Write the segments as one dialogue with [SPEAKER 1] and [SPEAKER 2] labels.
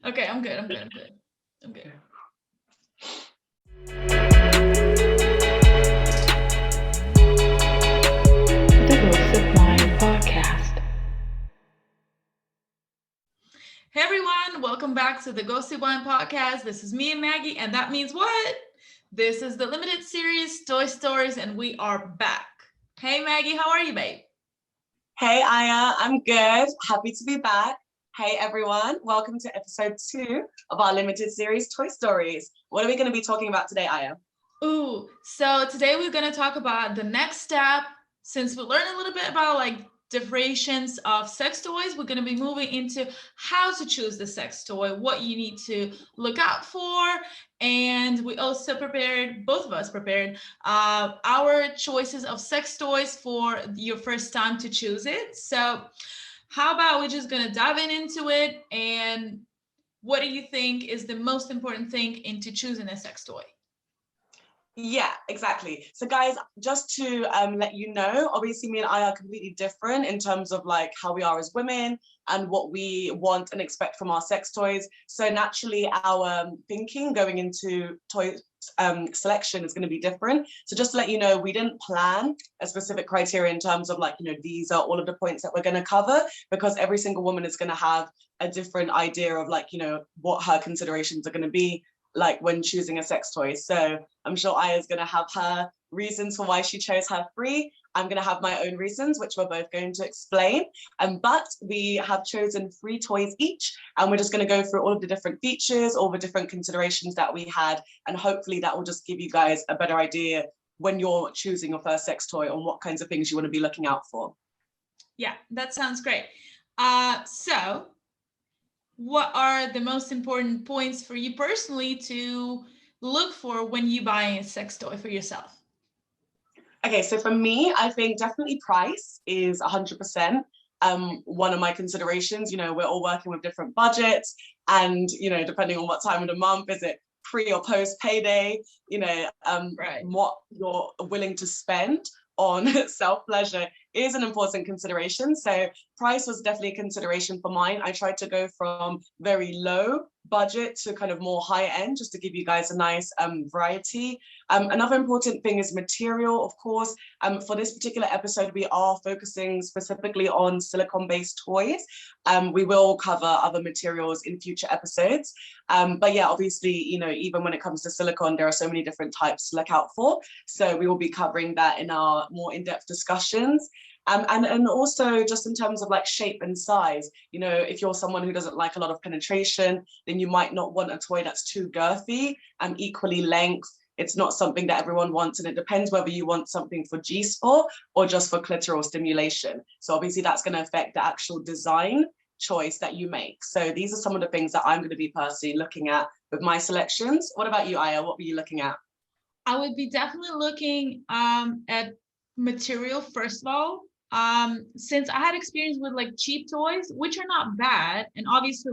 [SPEAKER 1] Okay, I'm good. Hey everyone, welcome back to the Ghosty Wine Podcast. This is me and Maggie, and that means what? This is the limited series Toy Stories, and we are back. Hey Maggie, how are you, babe?
[SPEAKER 2] Hey Aya, I'm good. Happy to be back. Hey everyone, welcome to episode 2 of our limited series Toy Stories. What are we going to be talking about today, Aya?
[SPEAKER 1] So today we're going to talk about the next step. Since we learned a little bit about differentiations of sex toys, we're going to be moving into how to choose the sex toy, what you need to look out for, and we also both of us prepared our choices of sex toys for your first time to choose it. So how about we're just going to dive into it, and what do you think is the most important thing into choosing a sex toy?
[SPEAKER 2] Yeah, exactly. So guys, just to let you know, obviously me and I are completely different in terms of how we are as women and what we want and expect from our sex toys. So naturally our thinking going into toy selection is going to be different. So just to let you know, we didn't plan a specific criteria in terms of these are all of the points that we're going to cover, because every single woman is going to have a different idea of what her considerations are going to be when choosing a sex toy. So I'm sure Aya's going to have her reasons for why she chose her 3. I'm going to have my own reasons, which we're both going to explain. But we have chosen 3 toys each, and we're just going to go through all of the different features, all the different considerations that we had, and hopefully that will just give you guys a better idea when you're choosing your first sex toy on what kinds of things you want to be looking out for.
[SPEAKER 1] Yeah, that sounds great. So what are the most important points for you personally to look for when you buy a sex toy for yourself?
[SPEAKER 2] Okay, so for me, I think definitely price is 100% one of my considerations. We're all working with different budgets, and depending on what time of the month, is it pre or post payday,
[SPEAKER 1] right.
[SPEAKER 2] What you're willing to spend on self-pleasure is an important consideration. So price was definitely a consideration for mine. I tried to go from very low budget to kind of more high end, just to give you guys a nice variety. Another important thing is material, of course. For this particular episode, we are focusing specifically on silicone-based toys. We will cover other materials in future episodes. But yeah, obviously, even when it comes to silicone, there are so many different types to look out for. So we will be covering that in our more in-depth discussions. And also just in terms of shape and size, if you're someone who doesn't like a lot of penetration, then you might not want a toy that's too girthy. Equally length, it's not something that everyone wants, and it depends whether you want something for G-spot or just for clitoral stimulation. So obviously that's going to affect the actual design choice that you make. So these are some of the things that I'm going to be personally looking at with my selections. What about you, Aya? What were you looking at?
[SPEAKER 1] I would be definitely looking at material first of all. Since I had experience with cheap toys, which are not bad, and obviously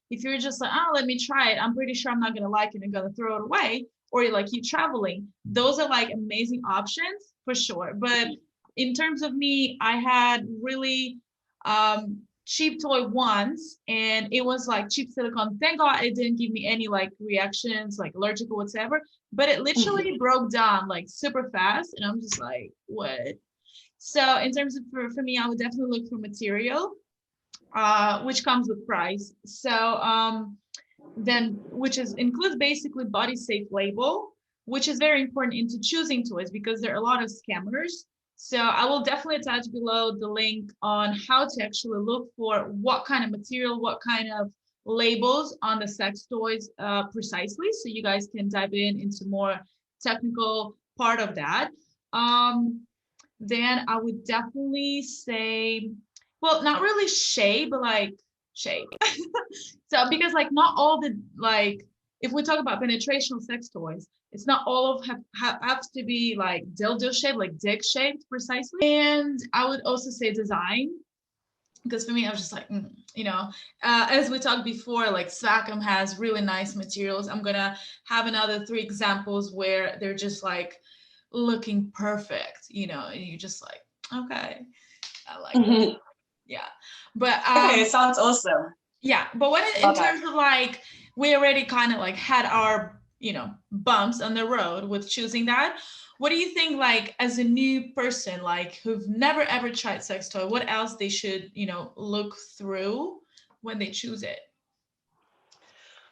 [SPEAKER 1] if you're just let me try it, I'm pretty sure I'm not gonna like it and gonna throw it away, or you traveling, those are amazing options for sure. But in terms of me, I had really cheap toy once, and it was cheap silicone. Thank God it didn't give me any reactions, allergic or whatever, but it literally broke down super fast, and I'm just what? So in terms of for me, I would definitely look for material, which comes with price. So then which includes basically body safe label, which is very important into choosing toys because there are a lot of scammers. So I will definitely attach below the link on how to actually look for what kind of material, what kind of labels on the sex toys precisely, so you guys can dive into more technical part of that. Then I would definitely say, well, not really shade, but shade. So because not all the if we talk about penetrational sex toys, it's not all of have to be dildo shaped, dick shaped precisely. And I would also say design, because for me, I was just as we talked before, Swackham has really nice materials. I'm gonna have another 3 examples where they're just looking perfect, and you're just okay, I like it. Yeah. But
[SPEAKER 2] Okay, it sounds awesome.
[SPEAKER 1] yeah, but when in
[SPEAKER 2] Love it.
[SPEAKER 1] terms of like, we already kind of like had our, bumps on the road with choosing that. What do you think, like, as a new person, like, who've never ever tried sex toy, what else they should, look through when they choose it?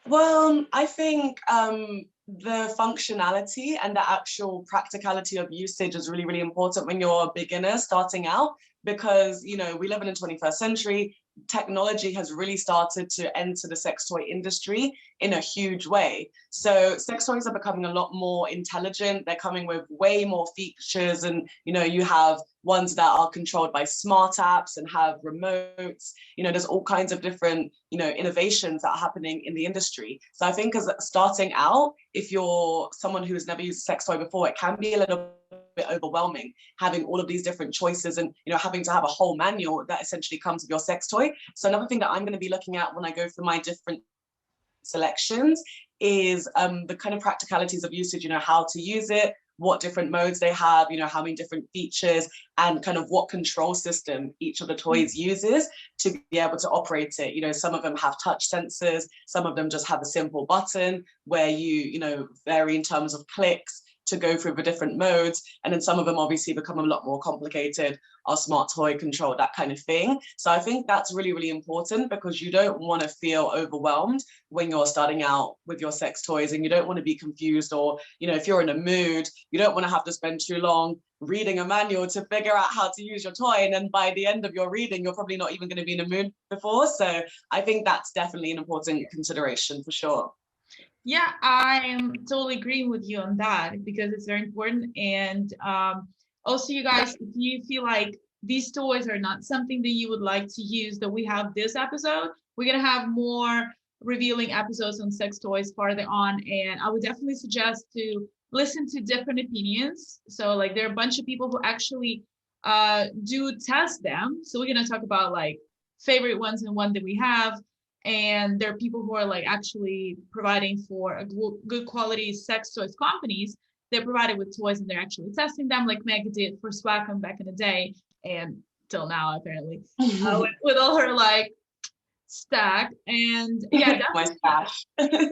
[SPEAKER 2] Well, I think the functionality and the actual practicality of usage is really, really important when you're a beginner starting out, because, we live in the 21st century. Technology has really started to enter the sex toy industry in a huge way. So sex toys are becoming a lot more intelligent. They're coming with way more features, and you have ones that are controlled by smart apps and have remotes. There's all kinds of different innovations that are happening in the industry. So I think, as starting out, if you're someone who has never used a sex toy before, it can be a little bit overwhelming, having all of these different choices and having to have a whole manual that essentially comes with your sex toy. So another thing that I'm going to be looking at when I go through my different selections is the kind of practicalities of usage, how to use it, what different modes they have, how many different features, and kind of what control system each of the toys uses to be able to operate it. Some of them have touch sensors, some of them just have a simple button where you vary in terms of clicks to go through the different modes. And then some of them obviously become a lot more complicated, are smart toy control, that kind of thing. So I think that's really, really important, because you don't want to feel overwhelmed when you're starting out with your sex toys, and you don't want to be confused, or, if you're in a mood, you don't want to have to spend too long reading a manual to figure out how to use your toy. And then by the end of your reading, you're probably not even going to be in a mood before. So I think that's definitely an important consideration for sure.
[SPEAKER 1] Yeah, I am totally agreeing with you on that, because it's very important. And also, you guys, if you feel like these toys are not something that you would like to use, that we have this episode, we're going to have more revealing episodes on sex toys farther on. And I would definitely suggest to listen to different opinions. So like, there are a bunch of people who actually do test them. So we're going to talk about like favorite ones and one that we have. And there are people who are like actually providing for a good quality sex toys companies. They're provided with toys and they're actually testing them, like Maggie did for Swackham back in the day, and till now apparently, with all her like stack. And yeah,
[SPEAKER 2] My
[SPEAKER 1] definitely,
[SPEAKER 2] stash.
[SPEAKER 1] yeah,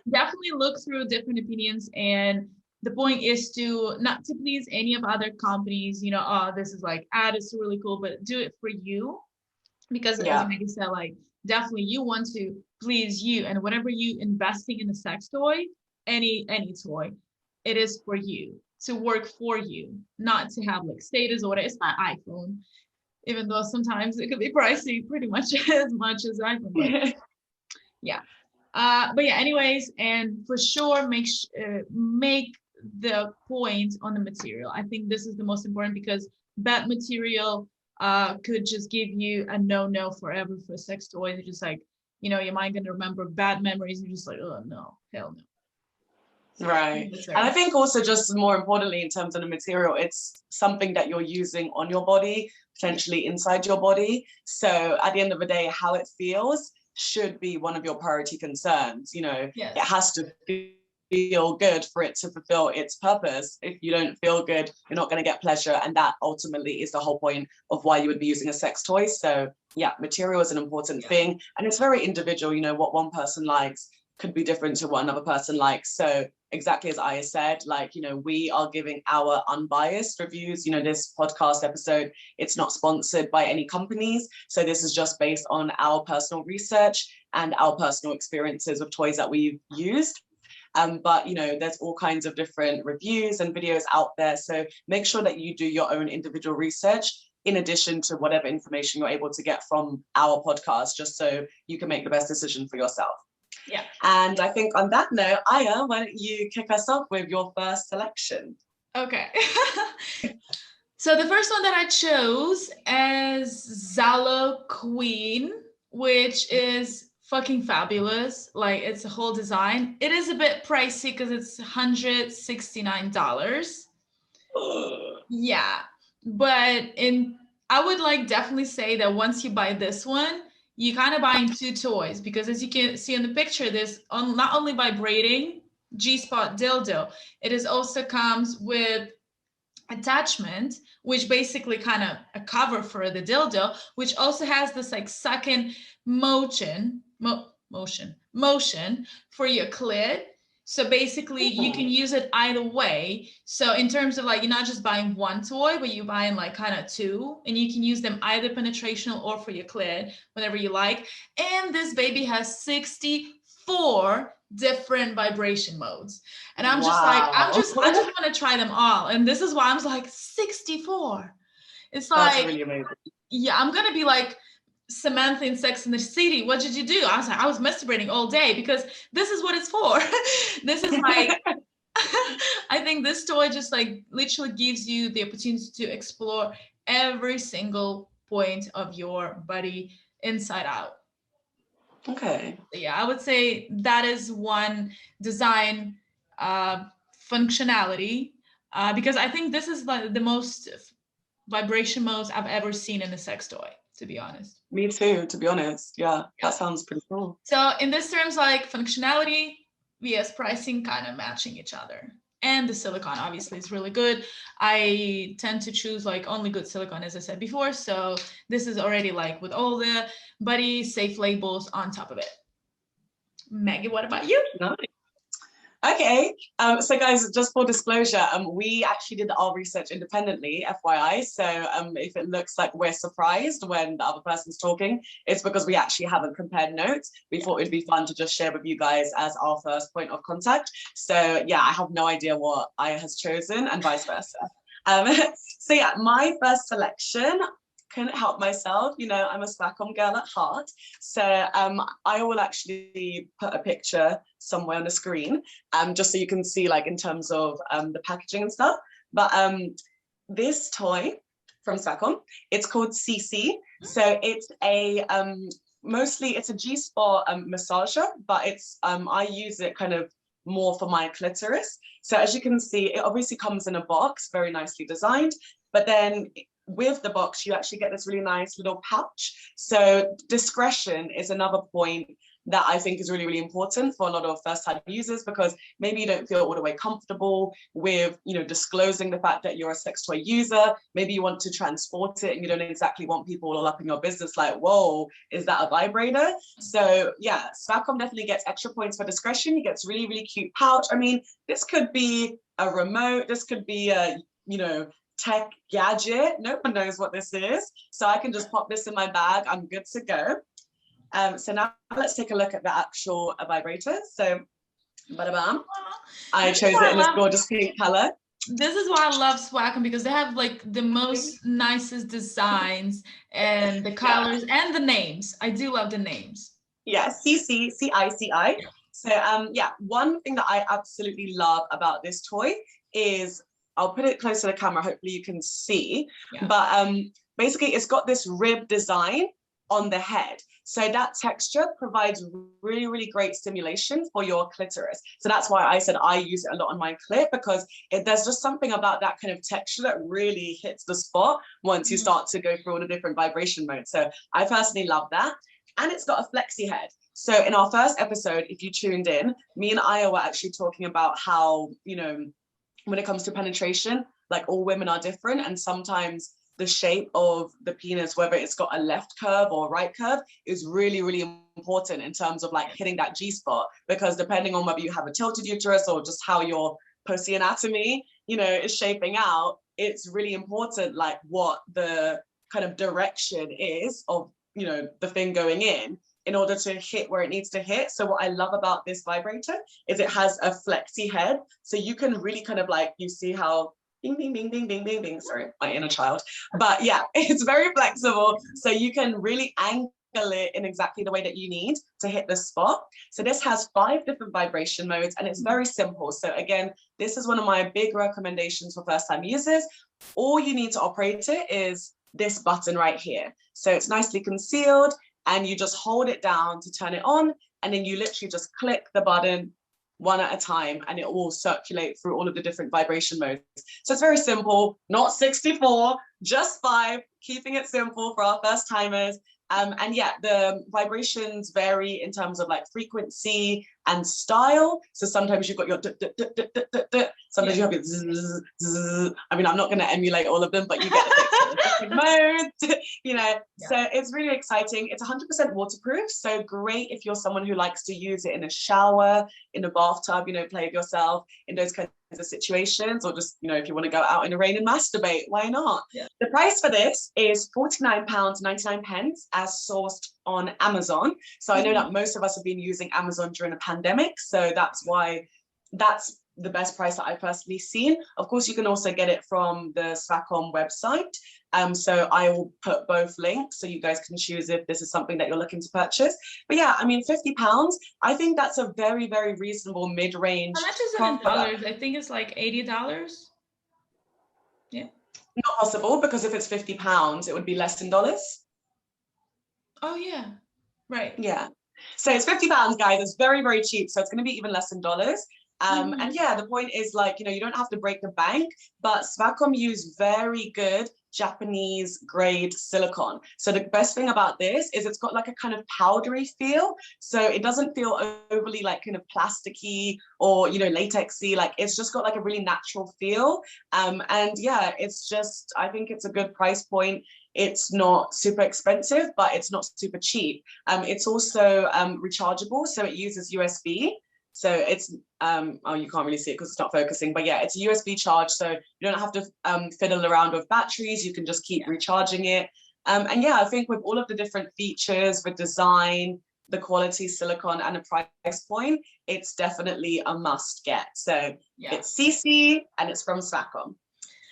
[SPEAKER 1] definitely look through different opinions. And the point is to not to please any of other companies. Oh, this is like it's really cool, but do it for you, because as
[SPEAKER 2] Yeah.
[SPEAKER 1] Maggie said, like, definitely you want to please you, and whatever you investing in a sex toy, any toy, it is for you, to work for you, not to have like status or whatever. It's not iPhone, even though sometimes it could be pricey, pretty much as much as iPhone, but yeah. But yeah, anyways, and for sure, make the point on the material. I think this is the most important, because bad material could just give you a no forever for sex toys. It's just like, your mind gonna remember bad memories. You're just like, oh no, hell no.
[SPEAKER 2] Right. And I think also, just more importantly, in terms of the material, it's something that you're using on your body, potentially inside your body. So at the end of the day, how it feels should be one of your priority concerns.
[SPEAKER 1] Yes.
[SPEAKER 2] It has to feel good for it to fulfill its purpose. If you don't feel good, you're not going to get pleasure. And that ultimately is the whole point of why you would be using a sex toy. So yeah, material is an important thing. And it's very individual. What one person likes could be different to what another person likes. So exactly as Aya said, like, we are giving our unbiased reviews. This podcast episode, it's not sponsored by any companies. So this is just based on our personal research and our personal experiences with toys that we've used. But there's all kinds of different reviews and videos out there. So make sure that you do your own individual research, in addition to whatever information you're able to get from our podcast, just so you can make the best decision for yourself.
[SPEAKER 1] Yeah.
[SPEAKER 2] And I think on that note, Aya, why don't you kick us off with your first selection?
[SPEAKER 1] Okay. So the first one that I chose is ZALO Queen, which is fucking fabulous. Like, it's a whole design. It is a bit pricey because it's $169. Yeah. But I would like definitely say that once you buy this one, you kind of buying two toys, because as you can see in the picture, there's not only vibrating G-spot dildo, it is also comes with attachment, which basically kind of a cover for the dildo, which also has this like second motion for your clit. So basically you can use it either way. So in terms of like, you're not just buying one toy, but you're buying like kind of two, and you can use them either penetrational or for your clit, whenever you like. And this baby has 64 different vibration modes. And I'm just like, I just want to try them all. And this is why I'm like 64. It's like,
[SPEAKER 2] that's really amazing.
[SPEAKER 1] Yeah, I'm gonna be like Samantha in Sex and the City. What did you do? I was like, I was masturbating all day, because this is what it's for. This is like, I think this toy just like literally gives you the opportunity to explore every single point of your body inside out.
[SPEAKER 2] Okay.
[SPEAKER 1] Yeah, I would say that is one design functionality, because I think this is like the most vibration modes I've ever seen in a sex toy, to be honest.
[SPEAKER 2] Me too, to be honest. Yeah, that sounds pretty cool.
[SPEAKER 1] So in this terms, like functionality vs pricing kind of matching each other. And the silicone obviously is really good. I tend to choose like only good silicone, as I said before. So this is already like with all the buddy safe labels on top of it. Maggie, what about you?
[SPEAKER 2] Nice. Okay, so guys, just for disclosure, we actually did our research independently, FYI. So if it looks like we're surprised when the other person's talking, it's because we actually haven't compared notes. We thought it'd be fun to just share with you guys as our first point of contact. So yeah, I have no idea what Aya has chosen and vice versa. So yeah, my first selection, couldn't help myself, you know, I'm a Swacom girl at heart. So I will actually put a picture somewhere on the screen, just so you can see like in terms of the packaging and stuff. But this toy from Swacom, it's called CC. So it's a mostly it's a G-spot massager, but it's I use it kind of more for my clitoris. So as you can see, it obviously comes in a box, very nicely designed, but then with the box, you actually get this really nice little pouch. So discretion is another point that I think is really, really important for a lot of first-time users, because maybe you don't feel all the way comfortable with, you know, disclosing the fact that you're a sex toy user. Maybe you want to transport it and you don't exactly want people all up in your business like, whoa, is that a vibrator? So yeah, Swacom definitely gets extra points for discretion. He gets really, really cute pouch. I mean, this could be a remote, this could be a, you know, tech gadget. No one knows what this is. So I can just pop this in my bag. I'm good to go. So now let's take a look at the actual vibrator. So, bada-bam. I chose it in this gorgeous pink color.
[SPEAKER 1] This is why I love Swacom, because they have like the most nicest designs and the colors and the names. I do love the names.
[SPEAKER 2] Yeah, CC, CICI. So yeah, one thing that I absolutely love about this toy is, I'll put it close to the camera, hopefully you can see, but basically it's got this rib design on the head. So that texture provides really, really great stimulation for your clitoris. So that's why I said I use it a lot on my clit, because there's just something about that kind of texture that really hits the spot once you start to go through all the different vibration modes. So I personally love that. And it's got a flexi head. So in our first episode, if you tuned in, me and Aya were actually talking about how, you know, when it comes to penetration, like all women are different, and sometimes the shape of the penis, whether it's got a left curve or right curve, is really, really important in terms of like hitting that G-spot, because depending on whether you have a tilted uterus or just how your pussy anatomy, you know, is shaping out, it's really important like what the kind of direction is of, you know, the thing going in order to hit where it needs to hit. So what I love about this vibrator is it has a flexi head. So you can really kind of like, you see how bing, bing, bing, bing, bing, bing, bing, sorry, my inner child. But yeah, it's very flexible. So you can really angle it in exactly the way that you need to hit the spot. So this has 5 different vibration modes, and it's very simple. So again, this is one of my big recommendations for first-time users. All you need to operate it is this button right here. So it's nicely concealed, and you just hold it down to turn it on, and then you literally just click the button one at a time, and it will circulate through all of the different vibration modes. So it's very simple, not 64, just 5, keeping it simple for our first timers. And yeah, the vibrations vary in terms of like frequency and style. So sometimes you've got your sometimes you have your I mean, I'm not going to emulate all of them, but you get the picture. Modes, you know. Yeah. So it's really exciting. It's 100% waterproof, so great if you're someone who likes to use it in a shower, in a bathtub, you know, play with yourself in those kinds of situations, or just, you know, if you want to go out in the rain and masturbate, why not? Yeah. The price for this is £49.99 as sourced on Amazon. So I know that most of us have been using Amazon during the pandemic, so that's why that's the best price that I've personally seen. Of course, you can also get it from the Swacom website. So I will put both links so you guys can choose if this is something that you're looking to purchase. But yeah, I mean, £50, I think that's a very, very reasonable mid-range.
[SPEAKER 1] How much is it in dollars? I think it's like $80. Yeah.
[SPEAKER 2] Not possible, because if it's £50, it would be less in dollars.
[SPEAKER 1] Oh yeah, right.
[SPEAKER 2] Yeah. So it's £50, guys. It's very, very cheap. So it's going to be even less in dollars. And yeah, the point is, like, you know, you don't have to break the bank, but Swacom use very good Japanese grade silicone. So the best thing about this is it's got like a kind of powdery feel. So it doesn't feel overly like kind of plasticky or, you know, latexy. Like, it's just got like a really natural feel. And yeah, it's just, I think it's a good price point. It's not super expensive, but it's not super cheap. It's also rechargeable, so it uses USB. So it's, oh, you can't really see it because it's not focusing, but yeah, it's a USB charge. So you don't have to fiddle around with batteries. You can just keep recharging it. And yeah, I think with all of the different features, the design, the quality silicone, and the price point, it's definitely a must get. So it's CC and it's from Swacom.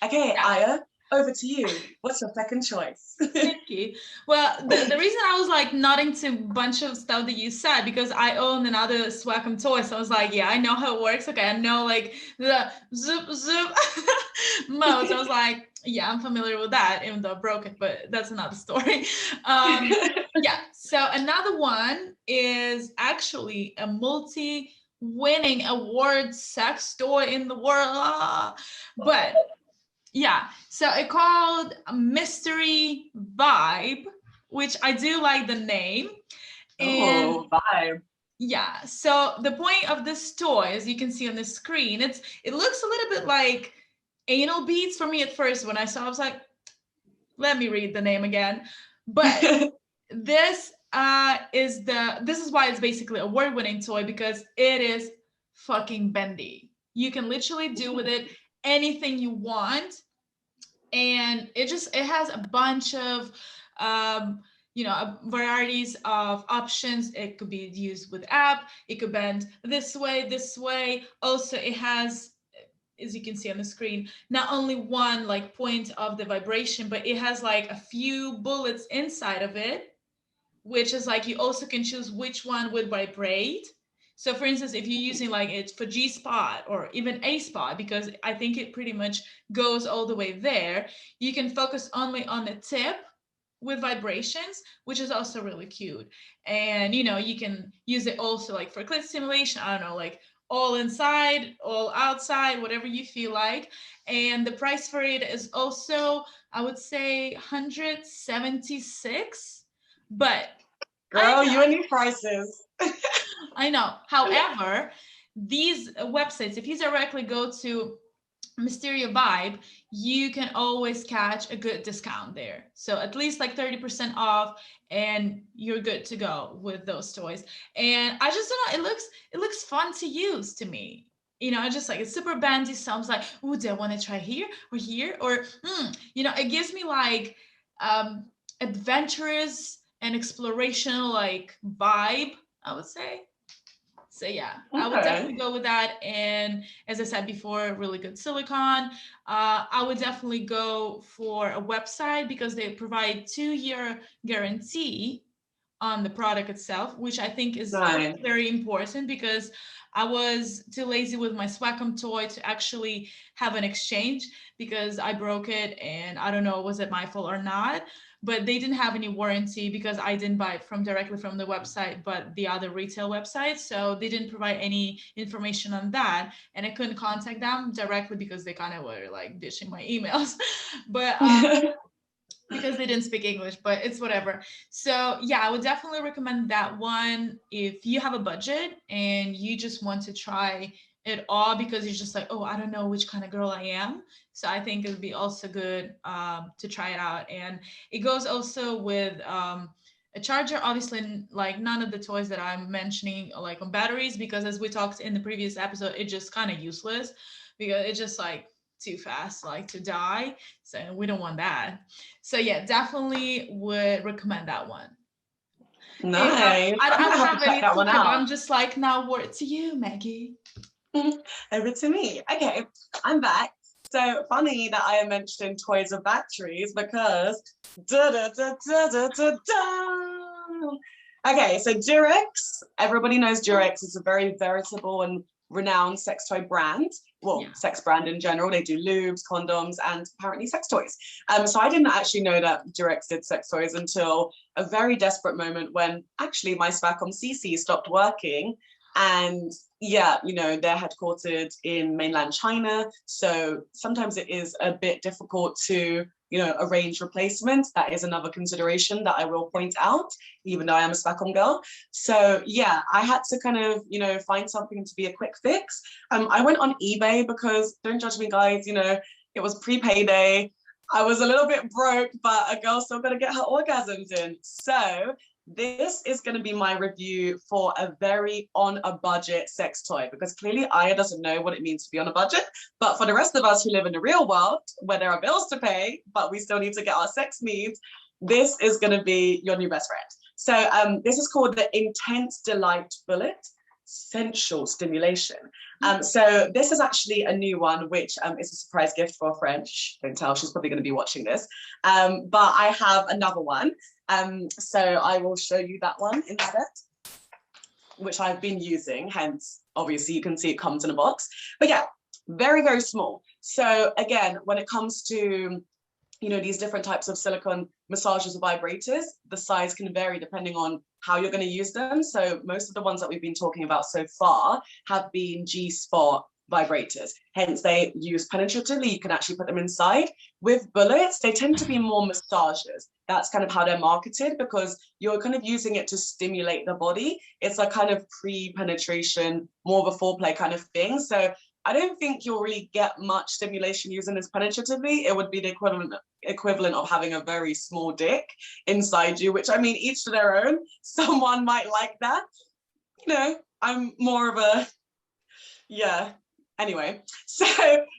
[SPEAKER 2] Okay, Aya, over to you. What's your second choice?
[SPEAKER 1] Thank you. Well, the reason I was like nodding to a bunch of stuff that you said, because I own another Swacom toy, so I was like, yeah, I know how it works. Okay, I know like the zoop zoop modes. I was like, yeah, I'm familiar with that, even though I broke it, but that's another story. Yeah, so another one is actually a multi-winning award sex toy in the world, but yeah, so it called Mystery Vibe, which I do like the name.
[SPEAKER 2] And vibe.
[SPEAKER 1] Yeah, so the point of this toy, as you can see on the screen, it looks a little bit like anal beads for me at first. When I saw it, I was like, let me read the name again. But this is why it's basically a award-winning toy, because it is fucking bendy. You can literally do with it anything you want. And it has a bunch of varieties of options. It could be used with app, it could bend this way. Also, it has, as you can see on the screen, not only one like point of the vibration, but it has like a few bullets inside of it, which is like you also can choose which one would vibrate. So for instance, if you're using like it for G spot or even A spot, because I think it pretty much goes all the way there, you can focus only on the tip with vibrations, which is also really cute. And, you know, you can use it also like for clit stimulation, I don't know, like all inside, all outside, whatever you feel like. And the price for it is also, I would say 176, but
[SPEAKER 2] girl, you and your prices.
[SPEAKER 1] I know. However, these websites, if you directly go to Mysteria Vibe, you can always catch a good discount there. So at least like 30% off, and you're good to go with those toys. And I just don't know, it looks fun to use to me. You know, I just like, it's super bendy. So I was like, oh, do I want to try here or here? Or, you know, it gives me like adventurous and explorational like vibe, I would say. So yeah, okay. I would definitely go with that. And as I said before, really good silicone. I would definitely go for a website, because they provide 2-year guarantee on the product itself, which I think is very important, because I was too lazy with my Swacom toy to actually have an exchange, because I broke it and I don't know, was it my fault or not? But they didn't have any warranty, because I didn't buy it directly from the website, but the other retail website. So they didn't provide any information on that. And I couldn't contact them directly, because they kind of were like ditching my emails. But because they didn't speak English, but it's whatever. So yeah, I would definitely recommend that one if you have a budget and you just want to try it all, because you're just like, oh, I don't know which kind of girl I am. So I think it would be also good to try it out. And it goes also with a charger. Obviously, like none of the toys that I'm mentioning are like on batteries, because as we talked in the previous episode, it's just kind of useless because it's just like too fast, like to die. So we don't want that. So yeah, definitely would recommend that one.
[SPEAKER 2] Nice.
[SPEAKER 1] I
[SPEAKER 2] I'm gonna
[SPEAKER 1] don't
[SPEAKER 2] have to
[SPEAKER 1] have
[SPEAKER 2] check that
[SPEAKER 1] anything,
[SPEAKER 2] one
[SPEAKER 1] but
[SPEAKER 2] out.
[SPEAKER 1] I'm just like, now word to you, Maggie.
[SPEAKER 2] Over to me. Okay, I'm back. So funny that I mentioned toys with batteries because da da da da da da da. Okay, so Durex. Everybody knows Durex is a very veritable and renowned sex toy brand. Well,
[SPEAKER 1] Yeah.
[SPEAKER 2] sex brand in general. They do lubes, condoms, and apparently sex toys. So I didn't actually know that Durex did sex toys until a very desperate moment when actually my Spacom CC stopped working. And yeah, you know, they're headquartered in mainland China. So sometimes it is a bit difficult to, you know, arrange replacements. That is another consideration that I will point out, even though I am a Spacom girl. So yeah, I had to kind of, you know, find something to be a quick fix. I went on eBay because, don't judge me guys, you know, it was pre-payday. I was a little bit broke, but a girl's still gonna get her orgasms in. So this is going to be my review for a very on a budget sex toy, because clearly Aya doesn't know what it means to be on a budget. But for the rest of us who live in the real world, where there are bills to pay, but we still need to get our sex needs, this is going to be your new best friend. So this is called the Intense Delight Bullet Sensual Stimulation. So this is actually a new one, which is a surprise gift for a friend. Shh, don't tell, she's probably going to be watching this. But I have another one. So I will show you that one instead, which I've been using, hence obviously you can see it comes in a box. But yeah, very, very small. So again, when it comes to, you know, these different types of silicone massagers or vibrators, the size can vary depending on how you're going to use them. So most of the ones that we've been talking about so far have been G-spot vibrators, hence they use penetratively. You can actually put them inside. With bullets, they tend to be more massagers. That's kind of how they're marketed, because you're kind of using it to stimulate the body. It's a kind of pre-penetration, more of a foreplay kind of thing. So I don't think you'll really get much stimulation using this penetratively. It would be the equivalent of having a very small dick inside you, which, I mean, each to their own. Someone might like that. You know, I'm more of a, yeah. Anyway, so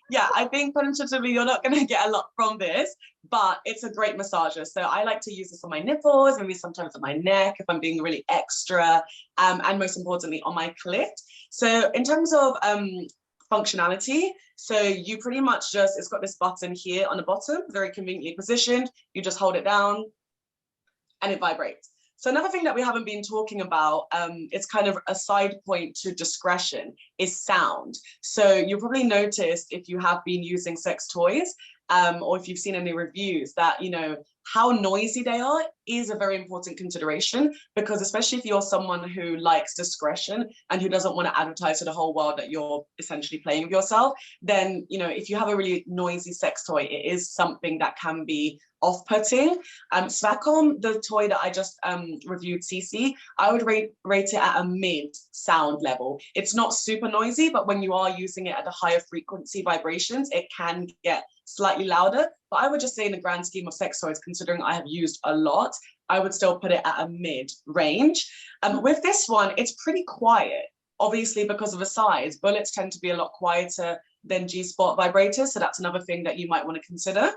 [SPEAKER 2] yeah, I think penetratively you're not going to get a lot from this, but it's a great massager. So I like to use this on my nipples, maybe sometimes on my neck if I'm being really extra, and most importantly on my clit. So in terms of functionality, so you pretty much just, it's got this button here on the bottom, very conveniently positioned. You just hold it down and it vibrates. So another thing that we haven't been talking about, it's kind of a side point to discretion, is sound. So you'll probably notice if you have been using sex toys, or if you've seen any reviews, that, you know, how noisy they are is a very important consideration, because especially if you're someone who likes discretion and who doesn't want to advertise to the whole world that you're essentially playing with yourself, then, you know, if you have a really noisy sex toy, it is something that can be off-putting. Swacom, the toy that I just reviewed, CC, I would rate it at a mid sound level. It's not super noisy, but when you are using it at the higher frequency vibrations, it can get slightly louder. But I would just say, in the grand scheme of sex toys, considering I have used a lot, I would still put it at a mid range. With this one, it's pretty quiet, obviously because of the size. Bullets tend to be a lot quieter than G-spot vibrators, so that's another thing that you might want to consider.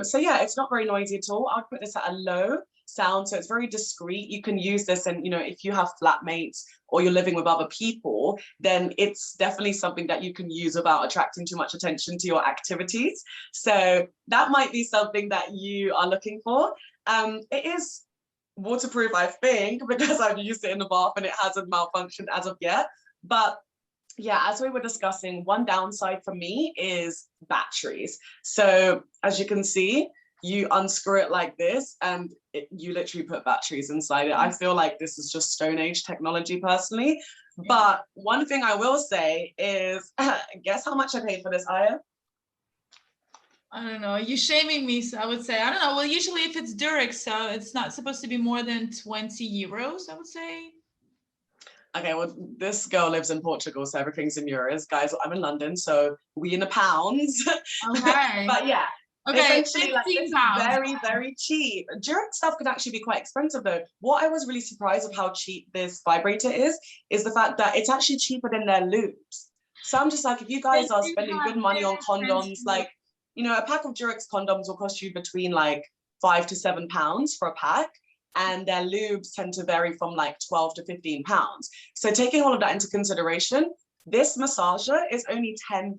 [SPEAKER 2] So yeah, it's not very noisy at all. I'd put this at a low sound, so it's very discreet. You can use this, and, you know, if you have flatmates or you're living with other people, then it's definitely something that you can use without attracting too much attention to your activities. So that might be something that you are looking for. It is waterproof, I think, because I've used it in the bath and it hasn't malfunctioned as of yet. But yeah, as we were discussing, one downside for me is batteries. So as you can see, you unscrew it like this and you literally put batteries inside it. I feel like this is just Stone Age technology personally. But one thing I will say is, guess how much I paid for this, Aya?
[SPEAKER 1] I don't know. You're shaming me, so I would say, I don't know. Well, usually if it's Durex, so it's not supposed to be more than 20 euros, I would say.
[SPEAKER 2] Okay, well, this girl lives in Portugal, so everything's in euros. Guys, I'm in London, so we in the pounds.
[SPEAKER 1] Okay.
[SPEAKER 2] But yeah,
[SPEAKER 1] Okay,
[SPEAKER 2] essentially, like, this
[SPEAKER 1] 15
[SPEAKER 2] is
[SPEAKER 1] pounds.
[SPEAKER 2] very, very cheap. Durex stuff can actually be quite expensive though. What I was really surprised of how cheap this vibrator is the fact that it's actually cheaper than their lubes. So I'm just like, if you
[SPEAKER 1] They
[SPEAKER 2] guys are
[SPEAKER 1] do
[SPEAKER 2] spending
[SPEAKER 1] have
[SPEAKER 2] good money
[SPEAKER 1] very
[SPEAKER 2] on condoms,
[SPEAKER 1] expensive.
[SPEAKER 2] like, a pack of Durex condoms will cost you between like £5 to £7 for a pack. And their lubes tend to vary from like 12 to £15. So taking all of that into consideration, this massager is only £10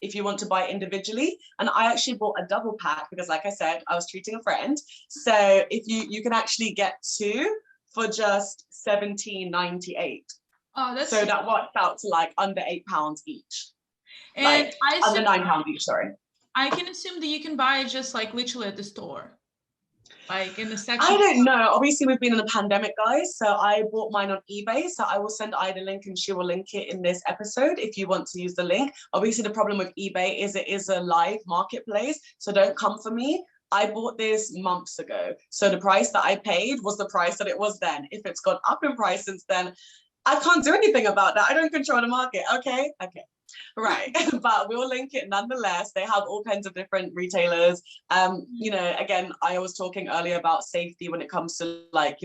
[SPEAKER 2] if you want to buy individually. And I actually bought a double pack because, like I said, I was treating a friend. So if you can actually get two for just 17.98.
[SPEAKER 1] Oh, that's
[SPEAKER 2] So
[SPEAKER 1] cheap.
[SPEAKER 2] that works out to like under £8 each.
[SPEAKER 1] And
[SPEAKER 2] Like under £9 each, sorry.
[SPEAKER 1] I can assume that you can buy it just like literally at the store, like in the
[SPEAKER 2] I
[SPEAKER 1] section.
[SPEAKER 2] don't know. Obviously, we've been in a pandemic, guys. So I bought mine on eBay. So I will send Ida a link and she will link it in this episode if you want to use the link. Obviously, the problem with eBay is it is a live marketplace. So don't come for me. I bought this months ago. So the price that I paid was the price that it was then. If it's gone up in price since then, I can't do anything about that. I don't control the market. Okay. Okay. Right. But we'll link it nonetheless. They have all kinds of different retailers. Again, I was talking earlier about safety when it comes to like,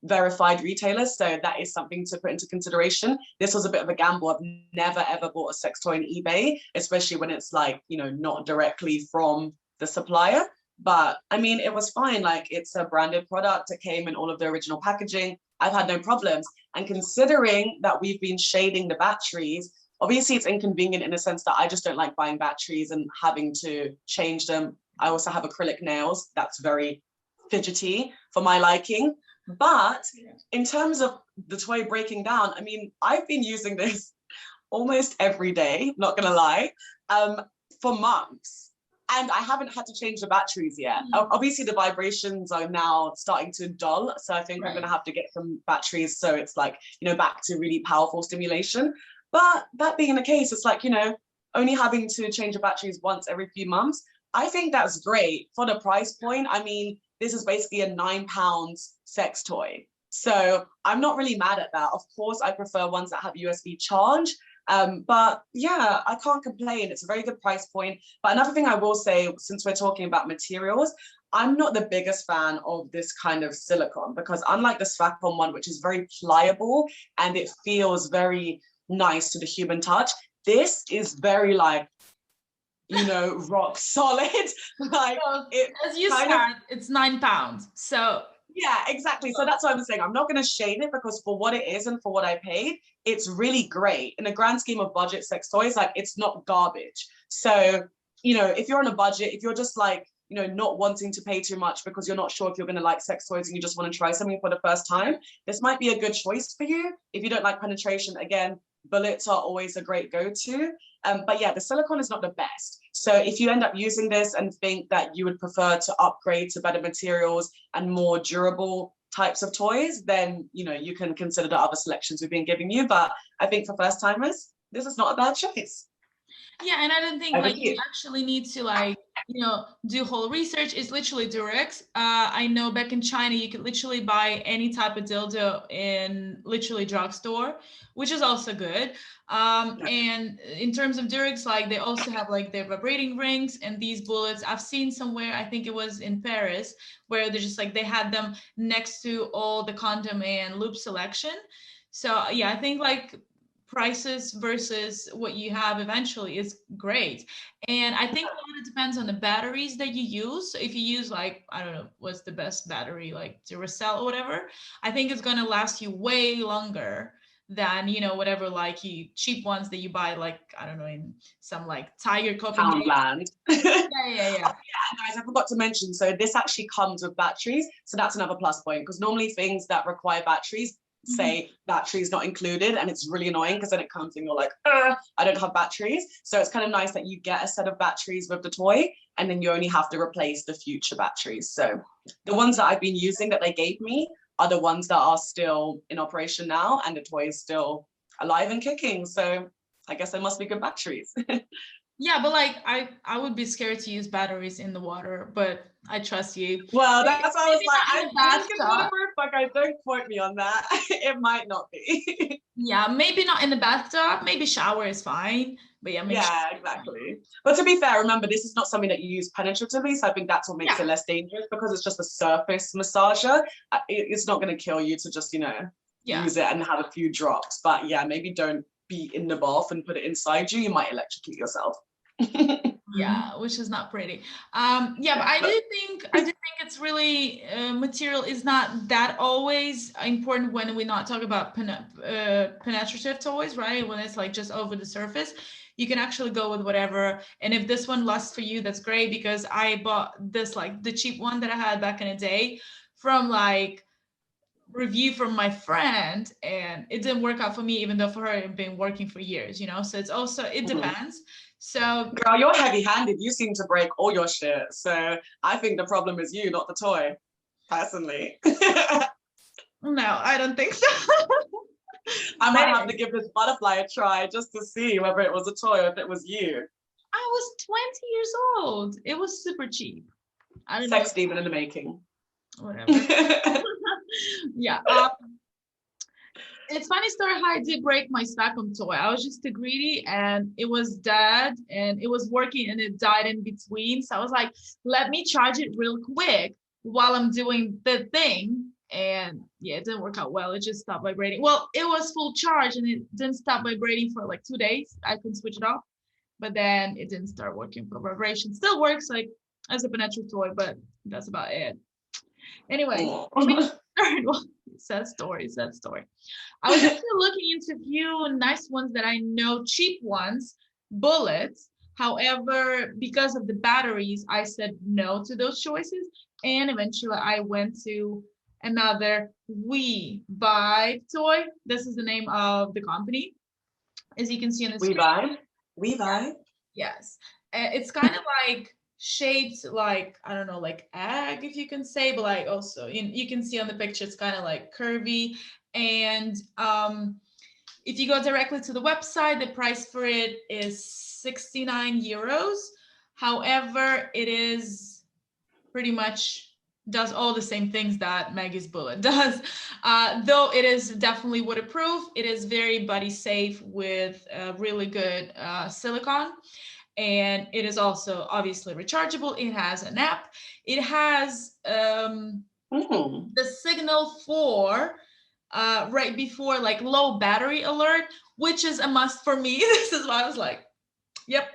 [SPEAKER 2] verified retailers. So that is something to put into consideration. This was a bit of a gamble. I've never ever bought a sex toy on eBay, especially when it's like, not directly from the supplier. But I mean, it was fine. Like, it's a branded product. It came in all of the original packaging. I've had no problems. And considering that we've been shading the batteries, obviously it's inconvenient in the sense that I just don't like buying batteries and having to change them. I also have acrylic nails. That's very fidgety for my liking. But in terms of the toy breaking down, I mean, I've been using this almost every day, not gonna lie, for months. And I haven't had to change the batteries yet. Obviously, the vibrations are now starting to dull. So I think I'm going to have to get some batteries so it's like, back to really powerful stimulation. But that being the case, it's like, only having to change the batteries once every few months. I think that's great for the price point. I mean, this is basically a £9 sex toy. So I'm not really mad at that. Of course, I prefer ones that have USB charge. But yeah, I can't complain. It's a very good price point. But another thing I will say, since we're talking about materials, I'm not the biggest fan of this kind of silicone because unlike the strap-on one, which is very pliable and it feels very nice to the human touch, this is very like, rock solid. Like, it
[SPEAKER 1] as you
[SPEAKER 2] kind
[SPEAKER 1] said,
[SPEAKER 2] of,
[SPEAKER 1] it's £9. So
[SPEAKER 2] yeah, exactly. So that's what I'm saying. I'm not going to shade it because for what it is and for what I paid, it's really great. In the grand scheme of budget sex toys, like, it's not garbage. So, if you're on a budget, if you're just like, not wanting to pay too much because you're not sure if you're going to like sex toys and you just want to try something for the first time, this might be a good choice for you. If you don't like penetration, again, bullets are always a great go-to. But yeah, the silicone is not the best. So if you end up using this and think that you would prefer to upgrade to better materials and more durable types of toys, then, you can consider the other selections we've been giving you. But I think for first timers, this is not a bad choice.
[SPEAKER 1] yeah, and I don't think
[SPEAKER 2] Over
[SPEAKER 1] like
[SPEAKER 2] to
[SPEAKER 1] you
[SPEAKER 2] you.
[SPEAKER 1] actually need to like, do whole research. It's literally Durex. I know back in China, you could literally buy any type of dildo in literally drugstore, which is also good. And in terms of Durex, like they also have like their vibrating rings and these bullets. I've seen somewhere, I think it was in Paris, where they're just like they had them next to all the condom and lube selection. So yeah, I think like prices versus what you have eventually is great. And I think a lot of it depends on the batteries that you use. So if you use like, I don't know, what's the best battery, like Duracell or whatever, I think it's going to last you way longer than, whatever, like you cheap ones that you buy, like, I don't know, in some like Tiger Copenhagen.
[SPEAKER 2] Poundland.
[SPEAKER 1] Yeah.
[SPEAKER 2] Guys, I forgot to mention, so this actually comes with batteries. So that's another plus point because normally things that require batteries say batteries not included, and it's really annoying because then it comes and you're like, I don't have batteries. So it's kind of nice that you get a set of batteries with the toy and then you only have to replace the future batteries. So the ones that I've been using that they gave me are the ones that are still in operation now, and the toy is still alive and kicking. So I guess they must be good batteries.
[SPEAKER 1] Yeah, but like I would be scared to use batteries in the water, but I trust you.
[SPEAKER 2] Well,
[SPEAKER 1] Maybe
[SPEAKER 2] that's why I was like,
[SPEAKER 1] not in
[SPEAKER 2] I
[SPEAKER 1] the
[SPEAKER 2] think it's
[SPEAKER 1] bathtub.
[SPEAKER 2] waterproof. Like, I don't quote me on that. It might not be.
[SPEAKER 1] Yeah, maybe not in the bathtub. Maybe shower is fine. But yeah, maybe
[SPEAKER 2] Yeah, exactly. But to be fair, remember, this is not something that you use penetratively. So I think that's what makes
[SPEAKER 1] yeah,
[SPEAKER 2] it less dangerous because it's just a surface massager. It's not going to kill you to just,
[SPEAKER 1] yeah.
[SPEAKER 2] use it and have a few drops. But yeah, maybe don't be in the bath and put it inside you. You might electrocute yourself.
[SPEAKER 1] Yeah, which is not pretty. Yeah, but I do think it's really material is not that always important when we not talk about penetrative toys, right? When it's like just over the surface, you can actually go with whatever. And if this one lasts for you, that's great because I bought this like the cheap one that I had back in the day from like review from my friend and it didn't work out for me even though for her it had been working for years, so it's also it
[SPEAKER 2] Mhm.
[SPEAKER 1] depends. So
[SPEAKER 2] Girl, you're heavy-handed. You seem to break all your shit. So I think the problem is you, not the toy, personally.
[SPEAKER 1] no, I don't think so.
[SPEAKER 2] I
[SPEAKER 1] But
[SPEAKER 2] might have
[SPEAKER 1] anyway,
[SPEAKER 2] to give this butterfly a try just to see whether it was a toy or if it was you.
[SPEAKER 1] I was 20 years old. It was super cheap. I don't know,
[SPEAKER 2] Sex demon in the making.
[SPEAKER 1] whatever. Yeah. It's funny story how I did break my Stockholm toy. I was just too greedy and it was dead and it was working and it died in between. So I was like, let me charge it real quick while I'm doing the thing. And yeah, it didn't work out well. It just stopped vibrating. Well, it was full charge and it didn't stop vibrating for like 2 days. I couldn't switch it off, but then it didn't start working for vibration. Still works like as a penetrative toy, but that's about it. Anyways, moving
[SPEAKER 2] Oh.
[SPEAKER 1] third one. Sad story, sad story. I was actually looking into a few nice ones that I know, cheap ones, bullets. However, because of the batteries, I said no to those choices. And eventually I went to another We Vibe toy. This is the name of the company, as you can see on the
[SPEAKER 2] We
[SPEAKER 1] screen.
[SPEAKER 2] vibe. We vibe.
[SPEAKER 1] Yes. It's kind of like shaped like, I don't know, like egg, if you can say, but like also you can see on the picture, it's kind of like curvy. And if you go directly to the website, the price for it is 69 euros. However, it is pretty much does all the same things that Maggie's bullet does. Though it is definitely waterproof, it is very buddy safe with really good silicone. And it is also obviously rechargeable. It has an app. It has the signal for right before like low battery alert, which is a must for me. This is why I was like, yep,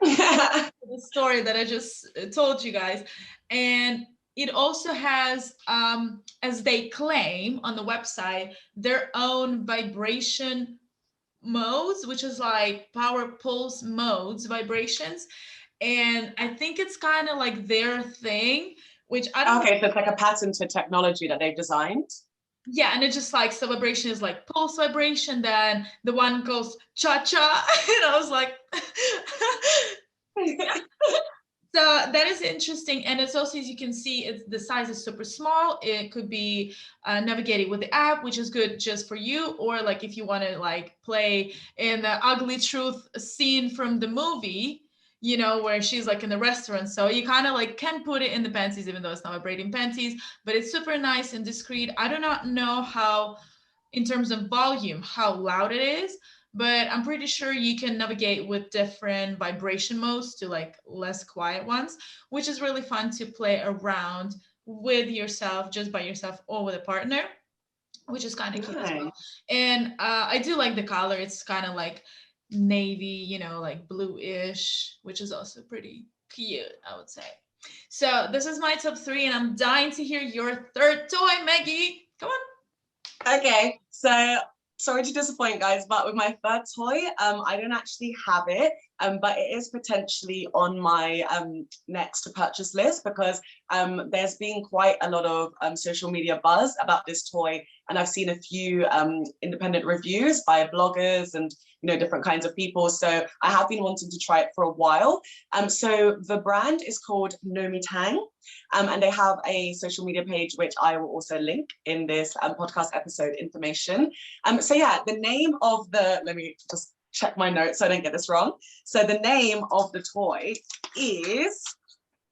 [SPEAKER 1] the story that I just told you guys. And it also has, as they claim on the website, their own vibration modes, which is like power pulse modes, vibrations. And I think it's kind of like their thing, which I don't know.
[SPEAKER 2] Okay, so it's like a patented technology that they've designed.
[SPEAKER 1] Yeah, and it just like so vibration is like pulse vibration, then the one goes cha-cha. And I was like, so that is interesting. And it's also, as you can see, it's the size is super small. It could be navigated with the app, which is good just for you, or like if you want to like play in the ugly truth scene from the movie, where she's like in the restaurant. So you kind of like can put it in the panties, even though it's not vibrating panties, but it's super nice and discreet. I do not know how, in terms of volume, how loud it is, but I'm pretty sure you can navigate with different vibration modes to like less quiet ones, which is really fun to play around with yourself, just by yourself or with a partner, which is kind of cute as well.
[SPEAKER 2] Nice.
[SPEAKER 1] And I do like the color. It's kind of like navy, like bluish, which is also pretty cute, I would say. So this is my top three, and I'm dying to hear your third toy, Maggie. Come on.
[SPEAKER 2] Okay, so sorry to disappoint, guys, but with my third toy, I don't actually have it, but it is potentially on my next to purchase list because there's been quite a lot of social media buzz about this toy, and I've seen a few independent reviews by bloggers and different kinds of people. So I have been wanting to try it for a while. So the brand is called Nomi Tang. And they have a social media page, which I will also link in this podcast episode information. So yeah, the name of let me just check my notes so I don't get this wrong. So the name of the toy is